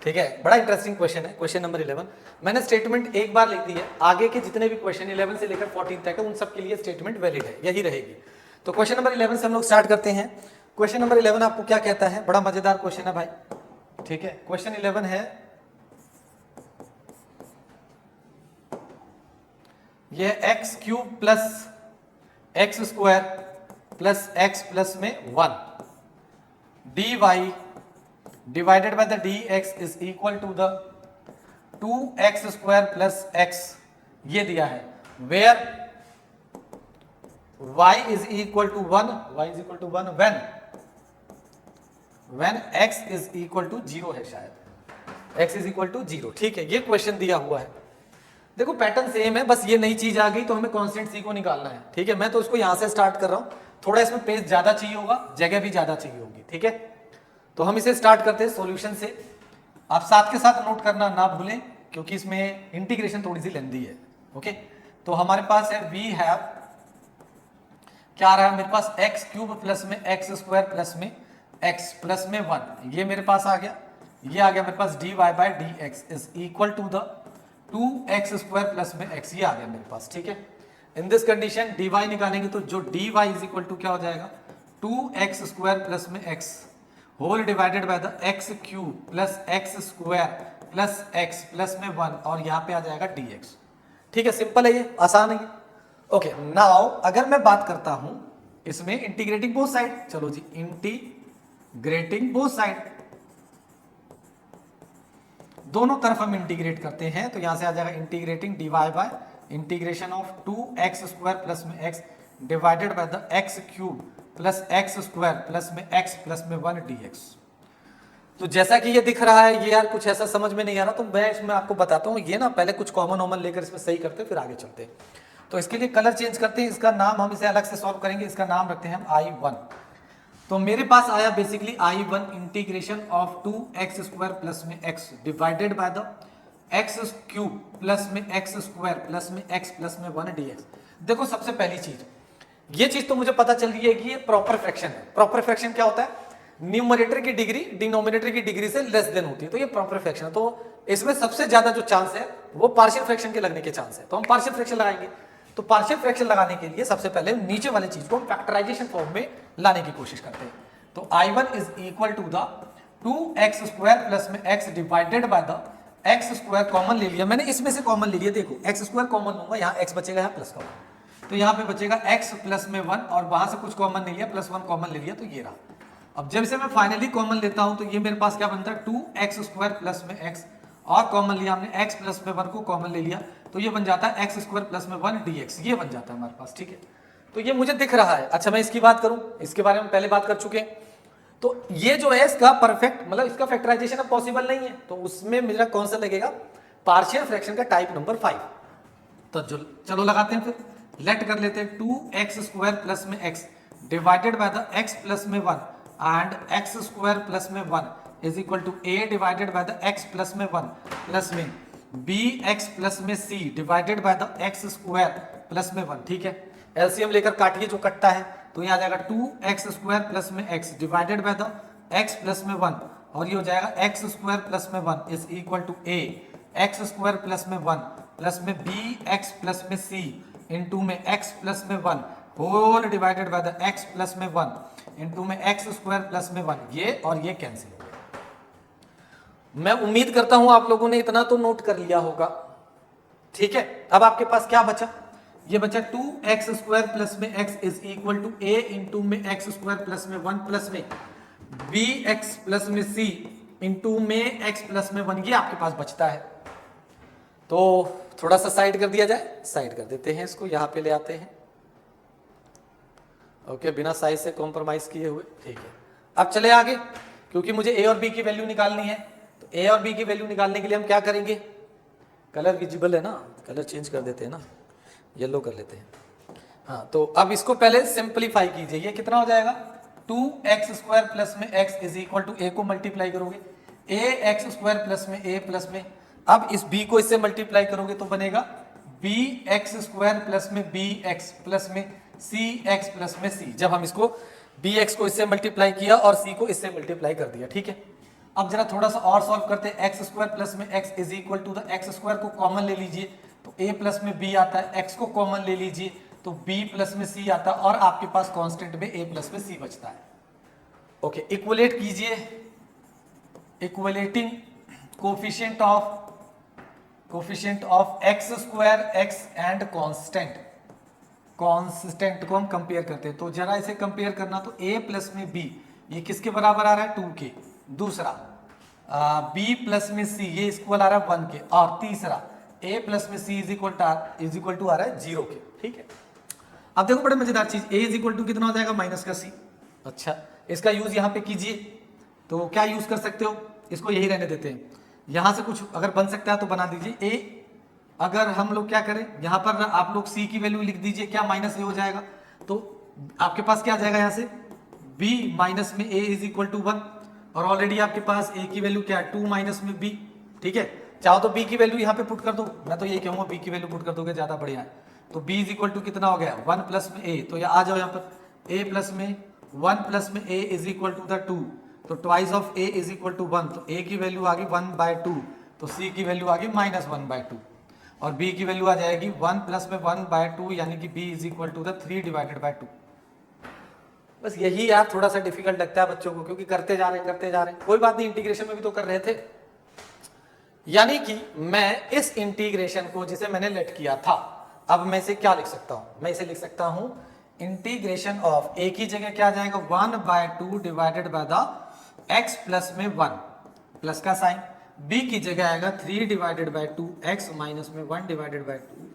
ठीक है। बड़ा इंटरेस्टिंग क्वेश्चन है क्वेश्चन नंबर 11। मैंने स्टेटमेंट एक बार लिख दी है, आगे के जितने भी क्वेश्चन 11 से लेकर 14 तक है उन सब के लिए स्टेटमेंट वैलिड है, यही रहेगी। तो क्वेश्चन नंबर 11 से हम लोग स्टार्ट करते हैं। क्वेश्चन नंबर 11 आपको क्या कहता है, बड़ा मजेदार क्वेश्चन है भाई, ठीक है। क्वेश्चन 11 है, ये x cube plus x square plus x plus में 1 d y divided by the d x is equal to the 2x square plus x, ये दिया है। Where y is equal to 1, y is equal to 1 when x is equal to 0 है, शायद x is equal to 0, ठीक है। ये question दिया हुआ है, देखो पैटर्न सेम है, बस ये नई चीज आ गई तो हमें कांस्टेंट c को निकालना है, ठीक है। मैं तो इसको यहां से स्टार्ट कर रहा हूं, थोड़ा इसमें पेज ज्यादा चाहिए होगा, जगह भी ज्यादा चाहिए होगी, ठीक है। तो हम इसे स्टार्ट करते हैं सॉल्यूशन से। आप साथ के साथ नोट करना ना भूलें क्योंकि इसमें इंटीग्रेशन थोड़ी सी लेंदी है, ओके। तो हमारे पास है वी हैव, क्या आ रहा है मेरे पास, एक्स क्यूब प्लस में एक्स स्क्वायर प्लस में एक्स प्लस में 1, ये मेरे पास आ गया। ये आ गया मेरे पास d y by d x is equal to the 2x square plus में x, ये आ गया मेरे पास, ठीक है। इन दिस कंडीशन dy निकालेंगे तो जो dy इज इक्वल टू क्या हो जाएगा 2x स्क्वायर प्लस में x whole divided by the x cube plus x square plus x plus में 1 और यहाँ पे आ जाएगा dx। ठीक है, सिंपल है, ये आसान है। ओके, नाउ अगर मैं बात करता हूं इसमें इंटीग्रेटिंग बोथ साइड, चलो जी इंटीग्रेटिंग बोथ साइड, दोनों तरफ हम इंटीग्रेट करते हैं तो यहां से आ जाएगा integrating dy bye integration of 2x square plus में x divided by the x cube plus x square plus में x प्लस में 1 dx। तो जैसा कि ये दिख रहा है, ये यार कुछ ऐसा समझ में नहीं आ रहा तो मैं इसमें आपको बताता हूँ, ये ना पहले कुछ कॉमन वॉमन लेकर इसमें सही करते फिर आगे चलते हैं। तो इसके लिए कलर चेंज करते हैं, इसका नाम हम इसे अलग से सॉल्व करेंगे, इसका नाम रखते हैं हम I1। तो मेरे पास आया basically I1 integration of 2x square plus में x divided by the x cube plus में x स्क्वायर प्लस में x प्लस में 1 dx। देखो सबसे पहली चीज, ये चीज तो मुझे पता चल रही है कि ये प्रॉपर फ्रैक्शन है। प्रॉपर फ्रैक्शन क्या होता है, न्यूमरेटर की डिग्री डिनोमिनेटर की डिग्री से लेस देन होती है, तो ये प्रॉपर फ्रैक्शन है। तो इसमें सबसे ज्यादा जो चांस है वो पार्शियल फ्रैक्शन के लगने के चांस है, तो हम पार्शियल फ्रैक्शन लगाएंगे। तो पार्शियल फ्रैक्शन लगाने के लिए सबसे पहले नीचे वाले चीज को हम फैक्टराइजेशन फॉर्म में लाने की कोशिश करते हैं। तो I1 is equal to the 2x square plus में x divided by the x square common ले लिया मैंने, इसमें से कॉमन ले लिया, देखो x स्क्वायर कॉमन लूंगा, यहाँ x बचेगा, यहाँ प्लस का 1, तो यहाँ पे बचेगा x प्लस में 1 और वहां से कुछ कॉमन नहीं लिया, प्लस 1 कॉमन ले लिया, तो ये रहा। अब जब इसे मैं फाइनली कॉमन लेता हूं तो ये मेरे पास क्या बनता है 2x स्क्वायर प्लस में x और कॉमन लिया हमने x प्लस में 1 को कॉमन ले लिया, तो ये बन जाता है x स्क्वायर प्लस में 1 dx, ये बन जाता है हमारे पास। ठीक है, तो ये मुझे दिख रहा है। अच्छा मैं इसकी बात करूं, इसके बारे में पहले बात कर चुके हैं, तो ये जो है इसका परफेक्ट मतलब इसका फैक्टराइजेशन अब पॉसिबल नहीं है, तो उसमें मेरा कौन सा लगेगा, पार्शियल फ्रैक्शन का टाइप नंबर 5। तो चलो लगाते हैं, फिर लेट कर लेते हैं 2x स्क्वायर प्लस में x divided by the x plus में 1 एंड x स्क्वायर प्लस में 1 is equal to a divided by the x plus में 1 प्लस में bx प्लस में c divided by the x square plus में 1। ठीक है, LCM लेकर काटिए जो कटता है, तो ये आ जाएगा 2x स्क्वायर प्लस में x divided by the x plus में 1 और ये हो जाएगा x स्क्वायर प्लस में 1 is equal to a x square plus में 1 प्लस में bx प्लस में c इंटू में x प्लस में 1 whole divided by the x plus में 1 इंटू में x स्क्वायर प्लस में 1, ये और ये कैंसिल हो गया। मैं उम्मीद करता हूं आप लोगों ने इतना तो नोट कर लिया होगा। ठीक है, अब आपके पास क्या बचा, ये बचा 2x स्क्वायर प्लस में x is equal to a into में x स्क्वायर प्लस में 1 प्लस में bx प्लस में c इंटू में x प्लस में 1, ये आपके पास बचता है। तो थोड़ा सा साइड कर दिया जाए, साइड कर देते हैं इसको, यहां पे ले आते हैं। ओके, बिना साइज से कॉम्प्रोमाइज किए हुए। ठीक है, अब चले आगे, क्योंकि मुझे a और b की वैल्यू निकालनी है, तो a और b की वैल्यू निकालने के लिए हम क्या करेंगे, कलर विजिबल है ना, कलर चेंज कर देते हैं ना, येलो कर लेते हैं। हाँ, तो अब इसको पहले सिंपलीफाई कीजिए, ये कितना हो जाएगा 2x स्क्वायर प्लस में x is equal to a को मल्टीप्लाई करोगे ax स्क्वायर प्लस में a प्लस में, अब इस b को इससे मल्टीप्लाई करोगे तो बनेगा bx स्क्वायर प्लस में bx प्लस में cx प्लस में c। जब हम इसको bx को इससे मल्टीप्लाई किया और c को इससे मल्टीप्लाई कर दिया। ठीक है, अब जरा थोड़ा सा और सॉल्व करते हैं। x स्क्वायर प्लस में x is equal to the x square को कॉमन ले लीजिए तो a प्लस में b आता है, x को कॉमन ले लीजिए तो b प्लस में c आता है और आपके पास कांस्टेंट में a प्लस में c बचता है। ओके, इक्वलेट कीजिए, equating coefficient of x square x and constant को हम कंपेयर करते हैं। तो जरा इसे कंपेयर करना, तो a प्लस में b ये किसके बराबर आ रहा है 2 के, दूसरा b प्लस में c ये इक्वल आ रहा है 1 के, और तीसरा a प्लस में c इज इक्वल टू आ रहा है 0 के। ठीक है, अब देखो बड़े मजेदार चीज, a इज इक्वल टू कितना हो जाएगा माइनस का c। अच्छा, इसका यूज यहाँ पे कीजिए, तो क्या यूज कर सकते हो, इसको यही रहने देते हैं, यहां से कुछ अगर बन सकता है तो बना दीजिए। a अगर हम लोग क्या करें, यहाँ पर आप लोग c की वैल्यू लिख दीजिए, क्या माइनस a हो जाएगा, तो आपके पास क्या आ जाएगा यहाँ से b माइनस में a इज इक्वल टू 1, और ऑलरेडी आपके पास a की वैल्यू क्या है 2 माइनस में b। ठीक है, चाहो तो b की वैल्यू यहाँ पे पुट कर दो, मैं तो यही कहूंगा b की वैल्यू पुट कर दोगे ज्यादा बढ़िया है। तो b इज इक्वल टू कितना हो गया 1 प्लस में a, तो आ जाओ यहाँ पर a प्लस में 1 प्लस में a is equal to the 2, तो twice of a is equal to 1, तो a की वैल्यू आ गई 1/2, तो c की वैल्यू आ गई -1/2। और b की वैल्यू आ जाएगी 1 प्लस में 1/2 यानी कि b is equal to the 3 divided by 2। बस यही यार थोड़ा सा डिफिकल्ट लगता है बच्चों को, क्योंकि करते जा रहे हैं। कोई बात नहीं, इंटीग्रेशन में भी तो कर रहे थे। यानी कि मैं इस इंटीग्रेशन को जिसे मैंने लेट किया था, अब मैं इसे क्या लिख सकता हूं, मैं इसे लिख सकता हूं इंटीग्रेशन ऑफ, a की जगह क्या आ जाएगा 1/2 divided by the x plus में 1 प्लस का साइन, b की जगह आएगा 3 डिवाइडेड बाय 2 x माइनस में 1 डिवाइडेड बाय 2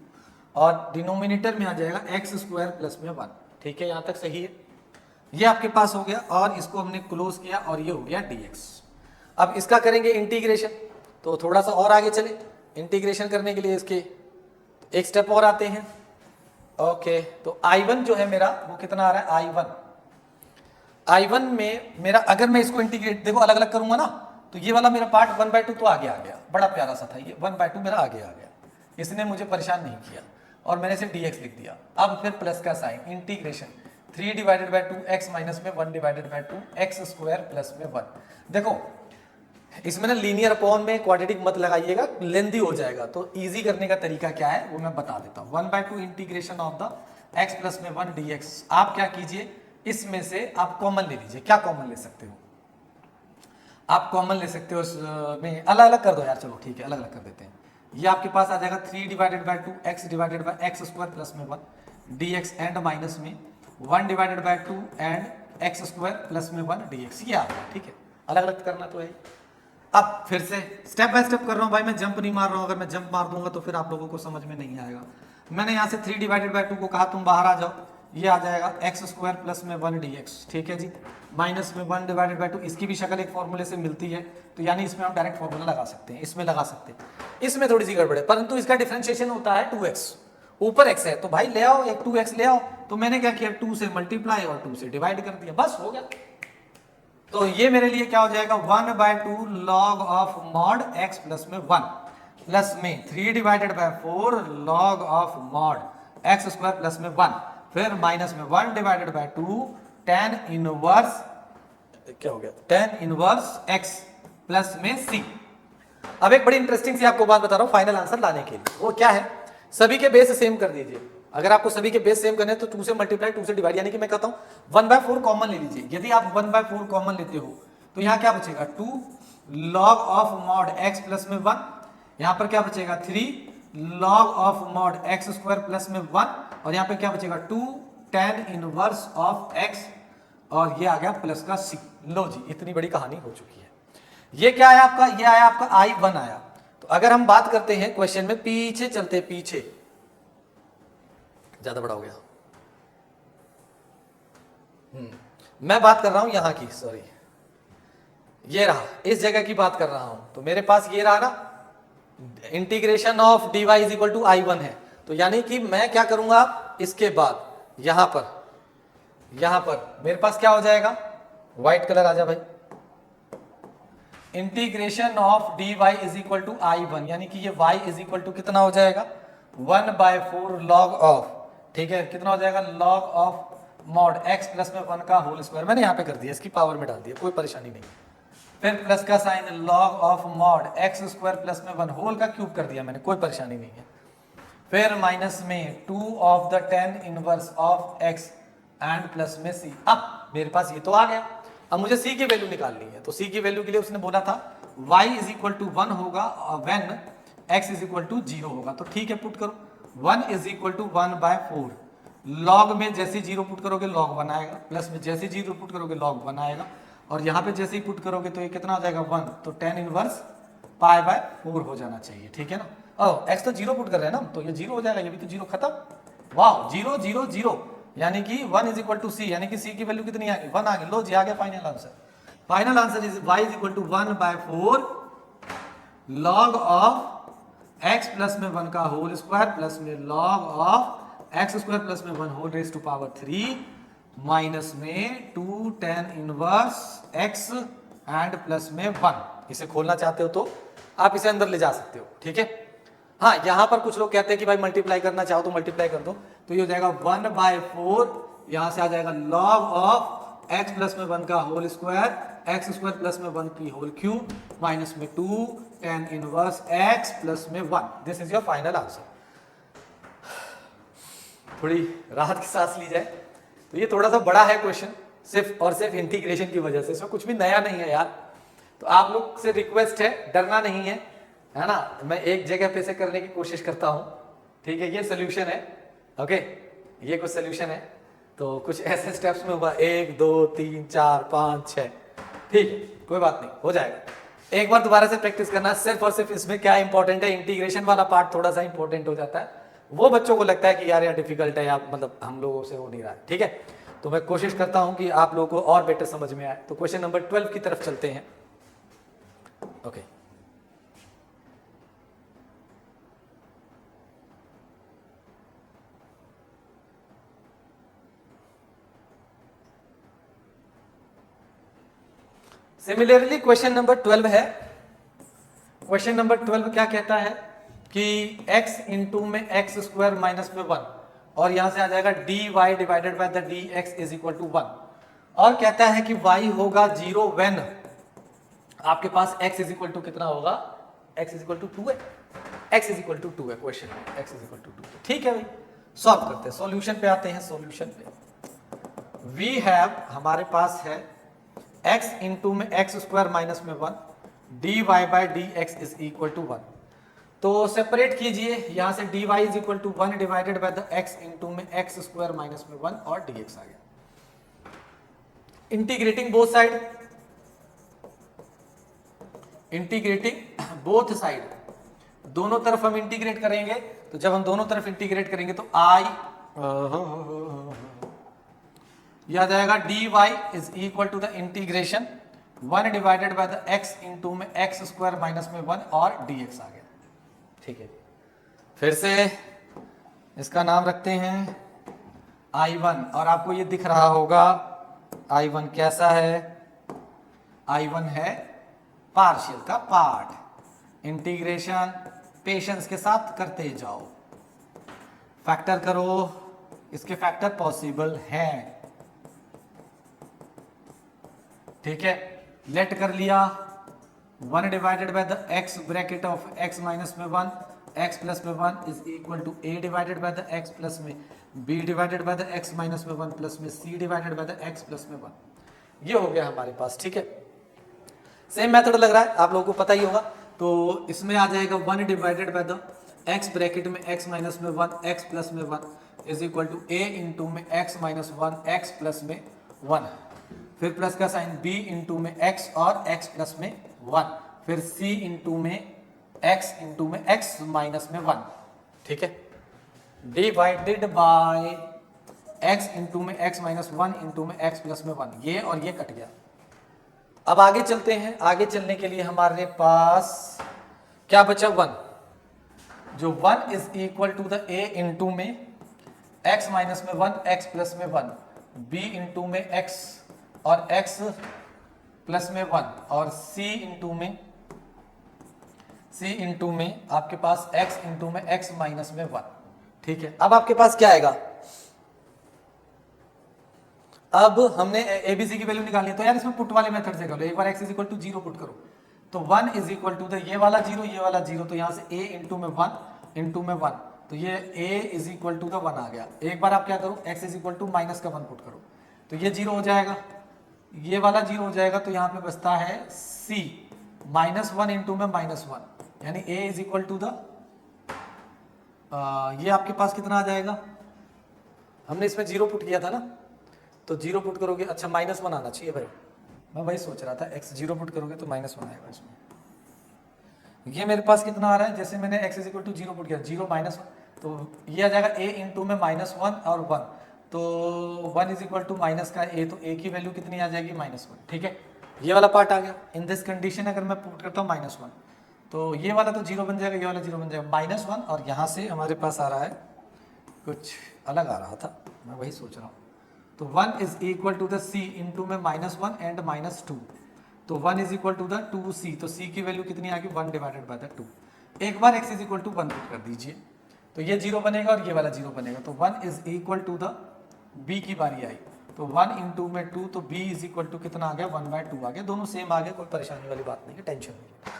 और डिनोमिनेटर में आ जाएगा x स्क्वायर प्लस में 1। ठीक है, यहां तक सही है। ये आपके पास हो गया और इसको हमने क्लोज किया और ये हो गया dx। अब इसका करेंगे इंटीग्रेशन, तो थोड़ा सा और आगे चले इंटीग्रेशन करने के लिए, इसके एक स्टेप और आते हैं। ओके, तो I1 जो है मेरा वो कितना आ रहा है I1 में मेरा, अगर मैं इसको इंटीग्रेट देखो अलग अलग करूंगा ना, तो ये वाला मेरा पार्ट 1/2 तो आगे आ गया, बड़ा प्यारा सा था ये 1/2 मेरा आगे आ गया, इसने मुझे परेशान नहीं किया और मैंने इसे dx लिख दिया। अब फिर प्लस का sign, integration 3 divided by 2 x minus में 1 divided by 2 x square plus में 1। देखो इसमें ना लीनियर अपॉन में क्वाड्रेटिक मत लगाइएगा, लेंदी हो जाएगा, तो इजी करने का तरीका क्या है वो मैं बता देता हूँ। 1/2 integration of the x plus में 1 dx। आप क्या कीजिए, इसमें से आप कॉमन ले लीजिए। क्या कॉमन ले सकते हो आप? कॉमन ले सकते हो इसमें, अलग अलग कर दो यार, चलो ठीक है अलग अलग कर देते हैं। ये आपके पास आ जाएगा 3 divided by 2 x divided by x square plus में 1 dx एंड माइनस में 1 divided by 2 and x square plus में 1 dx। ये आ गया, ठीक है, अलग अलग करना तो है। अब फिर से स्टेप बाय स्टेप कर रहा हूं भाई, मैं जंप नहीं मार रहा हूं, अगर मैं जंप मार दूंगा तो फिर आप लोगों को समझ में नहीं आएगा। मैंने यहाँ से 3 डिवाइडेड बाय 2 को कहा तुम बाहर आ जाओ, ये आ जाएगा x स्क्वायर प्लस में 1 dx। ठीक है जी, माइनस में 1 डिवाइडेड बाय 2, इसकी भी शक्ल एक फॉर्मूले से मिलती है, तो यानी इसमें हम डायरेक्ट फॉर्मूला लगा सकते हैं, इसमें लगा सकते हैं। इसमें थोड़ी सी गड़बड़ है, परंतु इसका डिफरेंशिएशन होता है 2x, ऊपर x है तो भाई ले आओ एक 2x ले आओ, तो मैंने क्या किया 2 से मल्टीप्लाई और 2 से डिवाइड कर दिया, बस हो गया। तो ये मेरे लिए क्या हो जाएगा 1/2 log of mod x plus में 1 प्लस में 3 divided by 4 log of mod x square plus में 1, फिर माइनस में 1 डिवाइडेड बाय 2 tan इनवर्स, क्या हो गया tan इनवर्स x प्लस में c। अब एक बड़ी इंटरेस्टिंग सी आपको बात बता रहा हूं फाइनल आंसर लाने के लिए, वो क्या है, सभी के बेस सेम कर दीजिए। अगर आपको सभी के बेस सेम करने तो 2 से मल्टीप्लाई 2 से डिवाइड, यानी कि मैं कहता हूं 1/4 कॉमन ले लीजिए। यदि आप 1/4 कॉमन लेते हो तो यहां क्या बचेगा 2 log of mod x plus में 1, यहां पर क्या बचेगा 3 log of mod x square plus में 1, और यहां पे क्या बचेगा 2 tan इनवर्स ऑफ x, और ये आ गया प्लस का c। लो जी, इतनी बड़ी कहानी हो चुकी है। ये क्या है आपका, ये आया आपका I1 आया। तो अगर हम बात करते हैं क्वेश्चन में, पीछे चलते, पीछे ज्यादा बड़ा हो गया, मैं बात कर रहा हूं यहां की, सॉरी ये रहा, इस जगह की बात कर रहा हूं। तो मेरे पास ये रहा ना, integration of dy is equal to I1 है, तो यानी कि मैं क्या करूंगा इसके बाद यहां पर मेरे पास क्या हो जाएगा, व्हाइट कलर आ जा भाई, integration of dy is equal to I1, यानी कि ये y इज इक्वल टू कितना हो जाएगा 1/4 log ऑफ, ठीक है, कितना हो जाएगा log of mod x plus में 1 का होल स्क्वायर, मैंने यहाँ पे कर दिया, इसकी पावर में डाल दिया, कोई परेशानी नहीं। फिर प्लस का sign log of mod x square plus में 1 होल का क्यूब कर दिया मैंने, कोई परेशानी नहीं है। फिर माइनस में 2 of the tan inverse of x and plus में c। अब मेरे पास ये तो आ गया, अब मुझे c की वैल्यू निकालनी है, तो c की वैल्यू के लिए उसने बोला था y इज इक्वल टू 1 होगा when x is equal to 0 होगा, तो ठीक है पुट करो 1 इज इक्वल टू 1/4, लॉग में जैसे 0 पुट करोगे log 1 आएगा, प्लस में जैसे 0 पुट करोगे log 1 आएगा, और यहाँ पे जैसे ही पुट करोगे तो ये कितना हो जाएगा 1, तो tan इनवर्स π/4 हो जाना चाहिए, ठीक है ना। और x तो 0 पुट कर रहे हैं ना, तो ये 0 हो जाएगा, ये भी तो 0 खत्म, वाह 0 0 0, यानी कि 1 इज इक्वल टू c, यानी कि c की वैल्यू कितनी आ गई 1 आ गई। लो जी आ गया final answer. Final answer is y is equal to 1/4 log of x plus में 1 का होल स्क्वायर प्लस में log of x square plus में 1 whole raise to power 3 minus में 2 tan inverse x and plus में 1। इसे खोलना चाहते हो तो आप इसे अंदर ले जा सकते हो, ठीक है। हाँ, यहां पर कुछ लोग कहते हैं कि भाई मल्टीप्लाई करना चाहो तो मल्टीप्लाई कर दो, तो ये हो जाएगा 1/4, यहां से आ जाएगा log ऑफ x प्लस में 1 का whole square, x square plus में 1 की होल क्यूब, माइनस में 2 tan इनवर्स x प्लस में 1। This is your final answer. थोड़ी राहत की सांस ली जाए तो ये थोड़ा सा बड़ा है क्वेश्चन, सिर्फ और सिर्फ इंटीग्रेशन की वजह से, इसमें कुछ भी नया नहीं है यार। तो आप लोग से रिक्वेस्ट है, डरना नहीं है ना। मैं एक जगह पे से करने की कोशिश करता हूं, ठीक है। ये सोल्यूशन है, ओके, ये कुछ सोल्यूशन है। तो कुछ ऐसे स्टेप्स में हुआ 1 2 3 4 5 6, ठीक है, कोई बात नहीं, हो जाएगा। एक बार दोबारा से प्रैक्टिस करना। सिर्फ और सिर्फ इसमें क्या इंपॉर्टेंट है, इंटीग्रेशन वाला पार्ट थोड़ा सा इंपॉर्टेंट हो जाता है। वो बच्चों को लगता है कि यार डिफिकल्ट है, या मतलब हम लोगों से हो नहीं रहा है, ठीक है। तो मैं कोशिश करता हूं कि आप लोगों को और बेटर समझ में आए। तो क्वेश्चन नंबर 12 की तरफ चलते हैं, ओके। सिमिलरली क्वेश्चन नंबर 12 है। क्वेश्चन नंबर 12 क्या कहता है कि x इंटू में x स्क्वायर माइनस में 1, और यहां से आ जाएगा dy divided by the dx is equal to 1, और कहता है कि y होगा 0 व्हेन आपके पास x इज इक्वल टू कितना होगा, x इज इक्वल टू 2 है, x इज इक्वल टू 2 है क्वेश्चन में, x इज इक्वल टू 2। ठीक है भाई, सॉल्व करते हैं, सॉल्यूशन पे आते हैं। सॉल्यूशन पे वी हैव, हमारे पास है x इंटू में x स्क्वायर माइनस में 1, dy by d x is equal to 1। तो सेपरेट कीजिए, यहां से dy is equal to 1 divided by the x into में x स्क्वायर माइनस में 1 और dx आ गया। Integrating both side, integrating both side, दोनों तरफ हम इंटीग्रेट करेंगे। तो जब हम दोनों तरफ इंटीग्रेट करेंगे तो i यह आ जाएगा dy is equal to the integration 1 divided by the x into में x स्क्वायर माइनस में 1 और dx आ गया। ठीक है, फिर से इसका नाम रखते हैं I1, और आपको ये दिख रहा होगा I1 कैसा है, I1 है पार्शियल का पार्ट। इंटीग्रेशन पेशेंस के साथ करते जाओ, फैक्टर करो, इसके फैक्टर पॉसिबल हैं। ठीक है, लेट कर लिया 1 divided by the x bracket of x minus में 1, x प्लस में 1 is equal to a divided by the x plus में b divided by the x minus में 1 प्लस में c divided by the x plus में 1। ये हो गया हमारे पास। ठीक है, सेम मेथड लग रहा है, आप लोगों को पता ही होगा। तो इसमें आ जाएगा 1 divided by the x bracket में x माइनस में 1, x प्लस में 1 is equal to a into में x माइनस 1, x प्लस में 1, फिर प्लस का साइन b इंटू में x और x प्लस में 1, फिर c इंटू में x माइनस में 1। ठीक है, डिवाइडेड बाय x इंटू में x माइनस 1 इंटू में x प्लस में 1, ये और ये कट गया। अब आगे चलते हैं, आगे चलने के लिए हमारे पास क्या बचा, 1, जो 1 is equal to the a into में x माइनस में 1, x प्लस में 1, b इंटू में x और x प्लस में 1, और c इंटू में आपके पास x इंटू में x माइनस में 1। ठीक है, अब आपके पास क्या आएगा, अब हमने एबीसी की वैल्यू निकालनी है। तो यार इसमें पुट वाले मेथड से करो, एक बार x is equal to 0 put करो, तो 1 इज इक्वल टू द ये वाला 0, ये वाला 0, तो यहाँ से a इंटू में 1 इंटू में 1, तो ये a is equal to the 1 आ गया। एक बार आप क्या करो, x is equal to minus का 1 पुट करो, तो ये 0 हो जाएगा, ये वाला 0 हो जाएगा, तो यहाँ पे बचता है c माइनस 1 इंटू में माइनस 1, यानी a is equal to the ये आपके पास कितना आ जाएगा, हमने इसमें 0 पुट किया था ना, तो 0 पुट करोगे, अच्छा -1 आना चाहिए भाई, मैं वही सोच रहा था, x 0 पुट करोगे तो -1 आएगा इसमें। ये मेरे पास कितना आ रहा है, जैसे मैंने x is equal to 0 put किया, 0 -1, तो ये आ जाएगा a इंटू में -1 और 1, तो 1 इज इक्वल टू माइनस का a, तो a की वैल्यू कितनी आ जाएगी, -1। ठीक है, ये वाला पार्ट आ गया। इन दिस कंडीशन अगर मैं पुट करता हूँ -1, तो ये वाला तो 0 बन जाएगा, ये वाला 0 बन जाएगा, -1, और यहाँ से हमारे पास आ रहा है कुछ अलग आ रहा था, मैं वही सोच रहा हूँ। तो 1 is equal to the c into में -1 एंड -2, तो 1 is equal to the 2c, तो c की वैल्यू कितनी आ गई, 1 डिवाइडेड बाय द 2। एक बार x is equal to 1 put कर दीजिए, तो ये 0 बनेगा और ये वाला 0 बनेगा, तो 1 is equal to the b की बारी आई, तो 1 इंटू में 2, तो b इज इक्वल टू कितना आ गया 1/2 आ गया। दोनों सेम आ गए, कोई परेशानी वाली बात नहीं है, टेंशन नहीं।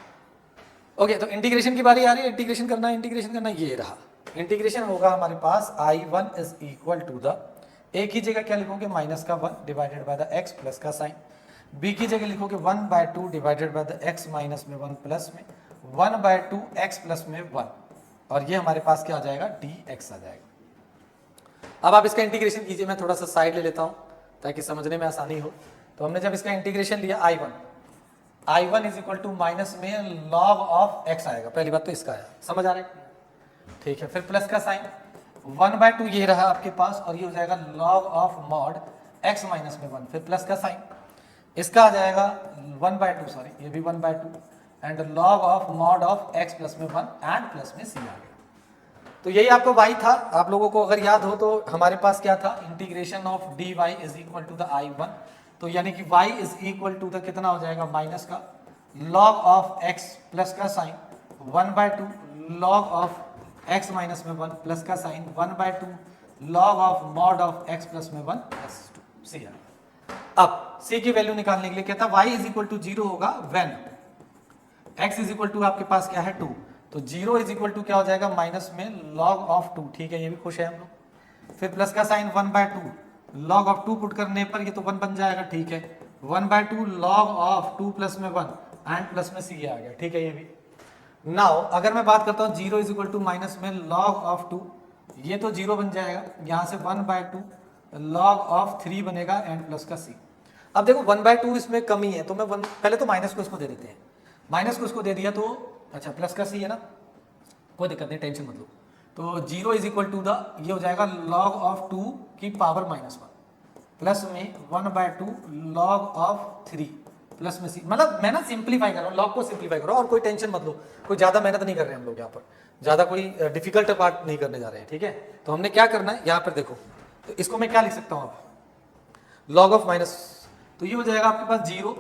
ओके, तो इंटीग्रेशन की बारी आ रही है। इंटीग्रेशन करना है, इंटीग्रेशन करना ये रहा। इंटीग्रेशन होगा हमारे पास I1 is equal to the, एक ही जगह क्या लिखोगे माइनस का 1 divided by the x plus का साइन, b की जगह लिखोगे 1/2 divided by the x minus में 1 प्लस में 1/2 x प्लस में 1, और ये हमारे पास क्या आ जाएगा dx आ जाएगा। अब आप इसका इंटीग्रेशन कीजिए, मैं थोड़ा सा साइड ले लेता हूं ताकि समझने में आसानी हो। तो हमने जब इसका इंटीग्रेशन लिया I1 is equal to minus में लॉग ऑफ x आएगा, पहली बात तो इसका आया, समझ आ रहा है, ठीक है। फिर प्लस का साइन 1/2 ये रहा आपके पास, और ये हो जाएगा log of mod x minus में 1, फिर प्लस का साइन, इसका आ जाएगा 1/2, सॉरी ये भी 1/2, and log of mod of x plus में 1 एंड प्लस में c आ गया। तो यही आपको y था। आप लोगों को अगर याद हो तो हमारे पास क्या था, integration of dy is equal to the I1, तो यानी कि y is equal to the कितना हो जाएगा माइनस का लॉग ऑफ x प्लस का sign 1/2 log of x minus में 1 प्लस का sign 1/2 log of mod of x plus में 1 प्लस 2 c। अब c की वैल्यू निकालने के लिए कहता है y इज इक्वल टू 0 होगा when x is equal to आपके पास क्या है 2, तो 0 इज इक्वल टू क्या हो जाएगा माइनस में लॉग ऑफ 2, ठीक है, ये भी खुश है हम लोग। फिर प्लस का साइन 1/2 लॉग ऑफ 2 पुट करने पर ये तो 1 बन जाएगा, ठीक है, 1/2 लॉग ऑफ 2 प्लस में 1 एंड प्लस में c आ गया, ठीक है। ये भी नाउ अगर मैं बात करता हूँ 0 इज इक्वल टू माइनस में लॉग ऑफ 2, ये तो 0 बन जाएगा, यहाँ से 1/2 लॉग ऑफ 3 बनेगा एंड प्लस का c। अब देखो 1/2 इसमें कमी है, तो मैं पहले तो माइनस को इसको दे देते हैं, माइनस को इसको दे दिया तो अच्छा प्लस का c है ना, कोई दिक्कत नहीं, टेंशन मत लो। तो 0 इज इक्वल टू द ये हो जाएगा लॉग ऑफ 2 की पावर -1 प्लस में 1/2 लॉग ऑफ 3 प्लस में c। मतलब मैं ना सिंप्लीफाई कर रहा हूँ, लॉग को सिंप्लीफाई कर रहा हूँ, और कोई टेंशन मत लो, कोई ज़्यादा मेहनत नहीं कर रहे हैं हम लोग यहाँ पर, ज़्यादा कोई डिफिकल्ट पार्ट नहीं करने जा रहे हैं, ठीक है। तो हमने क्या करना है यहाँ पर देखो, तो इसको मैं क्या लिख सकता हूँ अब लॉग ऑफ माइनस, तो ये हो जाएगा आपके पास 0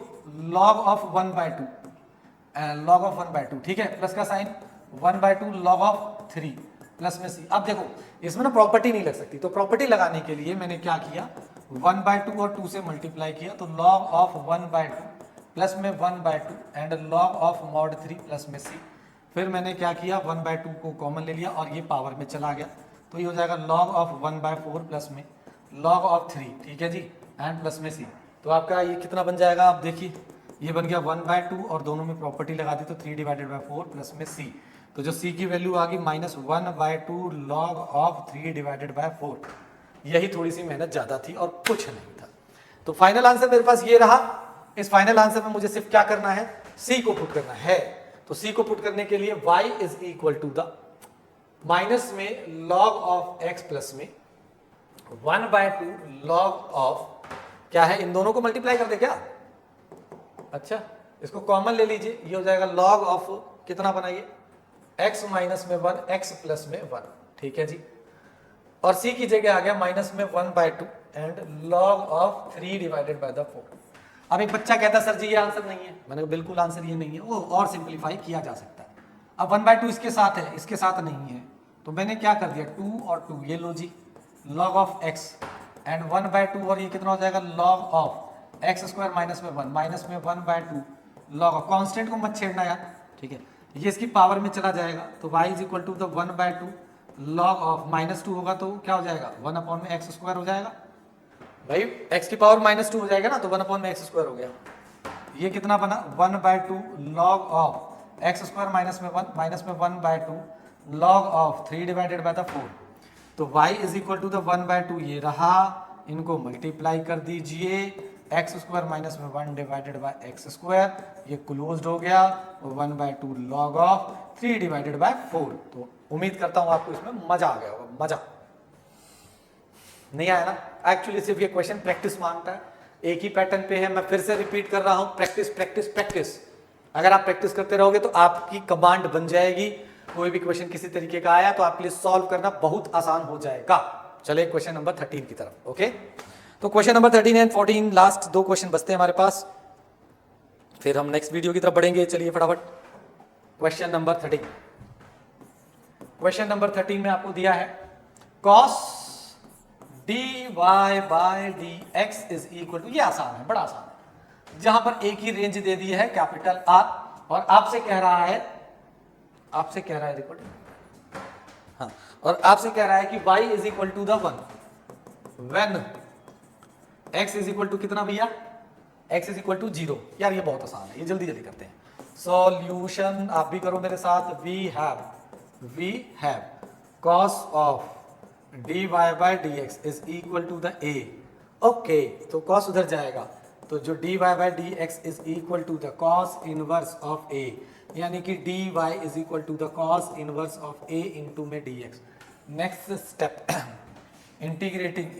लॉग ऑफ 1/2 लॉग ऑफ 1/2, ठीक है, प्लस का साइन 1/2 लॉग ऑफ 3 प्लस में c। अब देखो इसमें ना प्रॉपर्टी नहीं लग सकती, तो प्रॉपर्टी लगाने के लिए मैंने क्या किया 1/2 और 2 से मल्टीप्लाई किया, तो लॉग ऑफ 1/2 प्लस में 1/2 and log of mod 3 plus में c। फिर मैंने क्या किया 1/2 को कॉमन ले लिया और ये पावर में चला गया, तो ये हो जाएगा लॉग ऑफ 1/4 प्लस में लॉग ऑफ 3, ठीक है जी, एंड प्लस में c। तो आपका ये कितना बन जाएगा, आप देखिए ये बन गया 1/2 और दोनों में प्रॉपर्टी लगा दी तो 3/4 प्लस में c। तो जो c की वैल्यू आ गई -1/2 लॉग ऑफ 3/4। यही थोड़ी सी मेहनत ज़्यादा थी और कुछ नहीं था। तो फाइनल आंसर मेरे पास ये रहा। इस फाइनल आंसर में मुझे सिर्फ क्या करना है, c को पुट करना है। तो c को पुट करने के लिए y is equal to the minus में लॉग ऑफ x प्लस में 1/2 लॉग ऑफ क्या है, इन दोनों को मल्टीप्लाई कर दे क्या, अच्छा इसको कॉमन ले लीजिए, ये हो जाएगा लॉग ऑफ कितना बनाइए x माइनस में 1 x प्लस में 1, ठीक है जी, और c की जगह आ गया माइनस में 1/2 एंड लॉग ऑफ 3/4। अब एक बच्चा कहता सर जी ये आंसर नहीं है, मैंने कहा बिल्कुल आंसर ये नहीं है, वो और सिंप्लीफाई किया जा सकता है। अब 1/2 इसके साथ है, इसके साथ नहीं है, तो मैंने क्या कर दिया 2 और 2 ये लो जी लॉग ऑफ x एंड 1/2 और ये कितना हो जाएगा लॉग ऑफ x² माइनस में 1 माइनस में 1/2 लॉग ऑफ, कॉन्स्टेंट को मत छेड़ना यार, ठीक है, ये इसकी पावर में चला जाएगा, तो y is equal to the 1/2 log of -2 होगा तो क्या हो जाएगा 1/x² हो जाएगा, भाई x की पावर -2 हो जाएगा ना, तो 1/x² हो गया। ये कितना बना 1/2 लॉग ऑफ x² माइनस में 1 माइनस में 1/2 लॉग ऑफ 3/4। तो y is equal to the 1/2 ये रहा, इनको मल्टीप्लाई कर दीजिए, x² माइनस में 1/x², ये क्लोज्ड हो गया, 1/2 लॉग ऑफ 3/4। तो उम्मीद करता हूं आपको इसमें मजा आ गया होगा, मजा नहीं आया ना। एक्चुअली सिर्फ ये क्वेश्चन प्रैक्टिस मांगता है, एक ही पैटर्न पे है, मैं फिर से रिपीट कर रहा हूं, प्रैक्टिस प्रैक्टिस प्रैक्टिस। अगर आप प्रैक्टिस करते रहोगे तो आपकी कमांड बन जाएगी, कोई भी क्वेश्चन किसी तरीके का आया तो आपके लिए सॉल्व करना बहुत आसान हो जाएगा। चले क्वेश्चन नंबर 13 की तरफ। ओके, तो question number 13 and 14 last 2 question बचते हैं हमारे पास, फिर हम नेक्स्ट वीडियो की तरफ बढ़ेंगे। चलिए फटाफट क्वेश्चन नंबर 13। क्वेश्चन नंबर 13 में आपको दिया है cos D Y by D x is equal to, ये आसान है, बड़ा आसान है, जहां पर एक ही रेंज दे दी है कैपिटल आर, और आपसे कह रहा है रिकॉर्ड, हाँ, और आपसे कह रहा है कि y is equal to the 1 when x is equal to कितना भैया, x इज इक्वल टू 0। यार ये बहुत आसान है, ये जल्दी जल्दी करते हैं। सॉल्यूशन आप भी करो मेरे साथ। We have cos of dy by dx is equal to the a। Okay, तो cos उधर जाएगा, तो जो dy by dx is equal to the cos inverse of a, यानी कि dy is equal to the cos inverse of a into में dx। Next step, integrating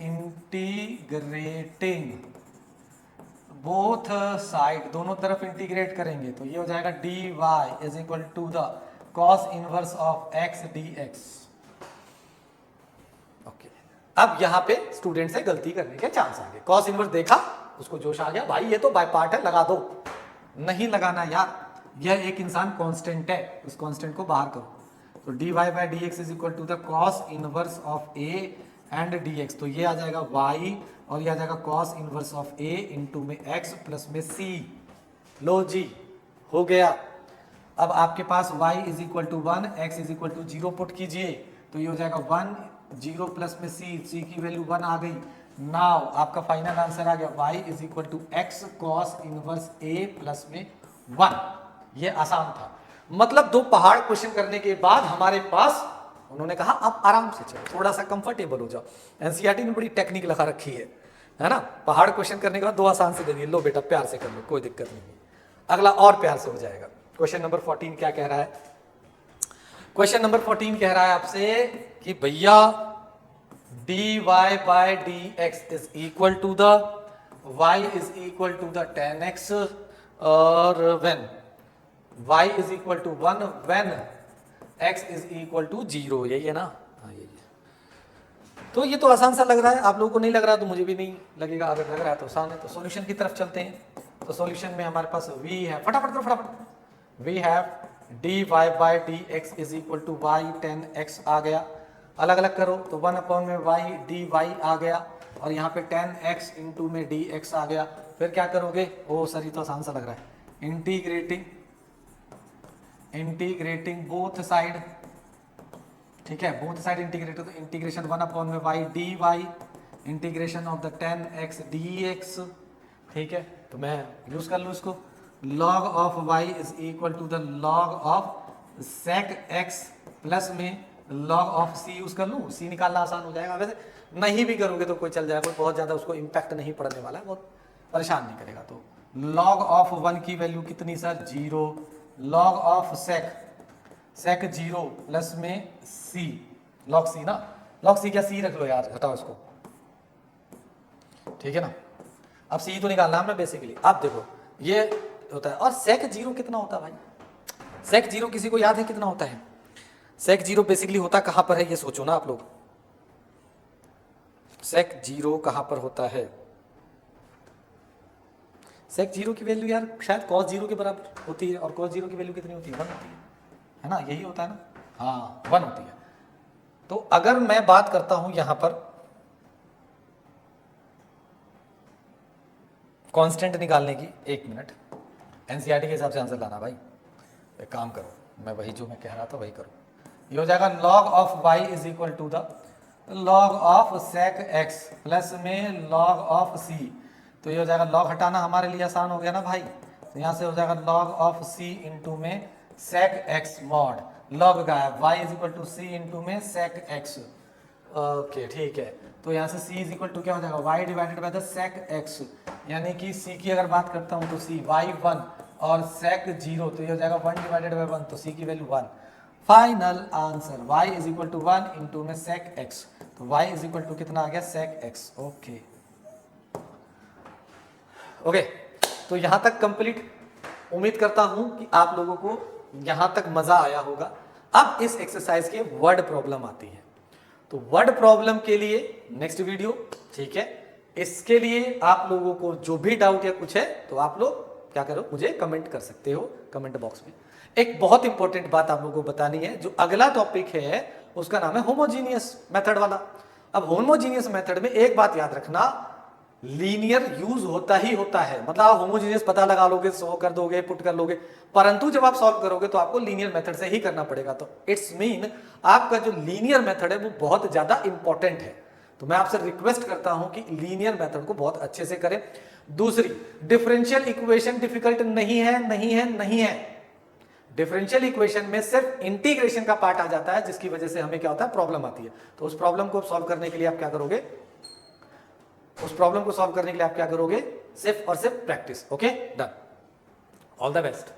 both side, दोनों तरफ इंटीग्रेट करेंगे, तो ये हो जाएगा dy is equal to the cos inverse of x dx। Okay, अब यहाँ पे स्टूडेंट से गलती करने के चांस आ गए। cos इनवर्स देखा, उसको जोश आ गया, भाई ये तो बाय पार्ट है, लगा दो। नहीं लगाना यार, यह एक इंसान कांस्टेंट है, उस कांस्टेंट को बाहर करो। तो dy by dx is equal to the cos inverse of a and dx, तो ये आ जाएगा y और ये आ जाएगा cos inverse of a into में x प्लस में c। लो जी, हो गया। अब आपके पास y is equal to 1, x is equal to 0 put कीजिए, तो ये हो जाएगा 1 0 प्लस में c की वैल्यू 1 आ गई। नाउ आपका फाइनल आंसर आ गया y is equal to x cos inverse a plus में 1। ये आसान था, मतलब 2 पहाड़ क्वेश्चन करने के बाद हमारे पास, उन्होंने कहा आप आराम से चलो, थोड़ा सा कंफर्टेबल हो जाओ। एनसीईआरटी ने बड़ी टेक्निक लगा रखी है ना, पहाड़ क्वेश्चन करने के बाद 2 आसान से दे दिए, लो बेटा प्यार से कर लो, कोई दिक्कत नहीं, अगला और प्यार से हो जाएगा। क्वेश्चन नंबर 14 क्या कह रहा है? क्वेश्चन नंबर 14 कह रहा है आपसे कि भैया dy by dx is equal to the y is equal to the 10x और when y is equal to 1 when x is equal to 0, यही है ना? हाँ यही है। तो ये तो आसान सा लग रहा है, आप लोगों को नहीं लग रहा तो मुझे भी नहीं लगेगा, अगर लग रहा है तो आसान है। तो सॉल्यूशन की तरफ चलते हैं। तो सॉल्यूशन में हमारे पास v है, फटाफट करो फटाफट। We have dy by dx is equal to y 10x आ गया, अलग अलग करो तो 1 अपॉन में y dy आ गया, और यहाँ पे 10x इंटू में dx आ गया। फिर क्या करोगे? ओ सर ये तो आसान सा लग रहा है, इंटीग्रेटिंग बोथ साइड, ठीक है, बोथ साइड इंटीग्रेट, तो इंटीग्रेशन 1 अपॉन में y dy integration of the 10x dx, ठीक है, तो मैं यूज कर लूँ इसको, log of y is equal to the log of sec x plus में log ऑफ c यूज कर लूँ, c निकालना आसान हो जाएगा। वैसे नहीं भी करोगे तो कोई चल जाएगा, कोई बहुत ज्यादा उसको इम्पैक्ट नहीं पड़ने वाला है, बहुत परेशान नहीं करेगा। तो log ऑफ 1 की वैल्यू कितनी sir? 0, log of sec 0 plus में c, log c ना, log c क्या c रख लो यार, हटाओ इसको, ठीक है ना। अब c तो निकालना हमने बेसिकली, आप देखो ये होता है, और sec 0 कितना होता है भाई? sec 0 किसी को याद है कितना होता है? sec 0 बेसिकली होता कहां पर है, ये सोचो ना आप लोग, sec 0 कहां पर होता है? sec 0 की वैल्यू यार शायद cos 0 के बराबर होती है, और cos 0 की वैल्यू कितनी होती है? 1 होती है ना, यही होता है ना, हाँ 1 होती है। तो अगर मैं बात करता हूं यहां पर कांस्टेंट निकालने की, 1 मिनट, एनसीईआरटी के हिसाब से आंसर लाना भाई, एक काम करो, मैं वही जो मैं कह रहा था वही करो। ये हो जाएगा log of y is equal to the log of sec x plus में log ऑफ c, तो ये हो जाएगा, log हटाना हमारे लिए आसान हो गया ना भाई, तो यहाँ से हो जाएगा log ऑफ c इंटू में sec x मॉड, log गायब, y is equal to c into में sec x। ओके ठीक है, तो यहाँ से c इज इक्वल टू क्या हो जाएगा? y divided by the sec x, यानी कि c की अगर बात करता हूँ तो c y1 और sec 0, तो ये हो जाएगा 1 डिवाइडेड बाय 1, तो c की value 1। Final answer y is equal to 1 into में sec x, तो y इज इक्वल टू कितना आ गया? sec x। ओके ओके, तो यहां तक कंप्लीट, उम्मीद करता हूं कि आप लोगों को यहां तक मजा आया होगा। अब इस एक्सरसाइज के वर्ड प्रॉब्लम आती है, तो वर्ड प्रॉब्लम के लिए नेक्स्ट वीडियो, ठीक है, इसके लिए आप लोगों को जो भी डाउट या कुछ है तो आप लोग क्या करो, मुझे कमेंट कर सकते हो कमेंट बॉक्स में। एक बहुत इंपॉर्टेंट बात आप लोगों को बतानी है, जो अगला टॉपिक है उसका नाम है होमोजीनियस मेथड वाला, अब होमोजीनियस मेथड में एक बात याद रखना, लीनियर यूज होता ही होता है, मतलब आप होमोजीनियस पता लगा लोगे, सॉल्व कर दोगे, पुट कर लोगे, परंतु जब आप सॉल्व करोगे तो आपको लीनियर मेथड से ही करना पड़ेगा। तो इट्स मीन आपका जो लीनियर मेथड है वो बहुत ज्यादा इंपॉर्टेंट है। तो मैं आपसे रिक्वेस्ट करता हूं कि लीनियर मेथड को बहुत अच्छे से करें। दूसरी, डिफरेंशियल इक्वेशन डिफिकल्ट नहीं है, नहीं है, नहीं है। डिफरेंशियल इक्वेशन में सिर्फ इंटीग्रेशन का पार्ट आ जाता है, जिसकी वजह से हमें क्या होता है, प्रॉब्लम आती है। तो उस प्रॉब्लम को सॉल्व करने के लिए आप क्या करोगे, उस प्रॉब्लम को सॉल्व करने के लिए आप क्या करोगे, सिर्फ और सिर्फ practice. Okay, done, all the best.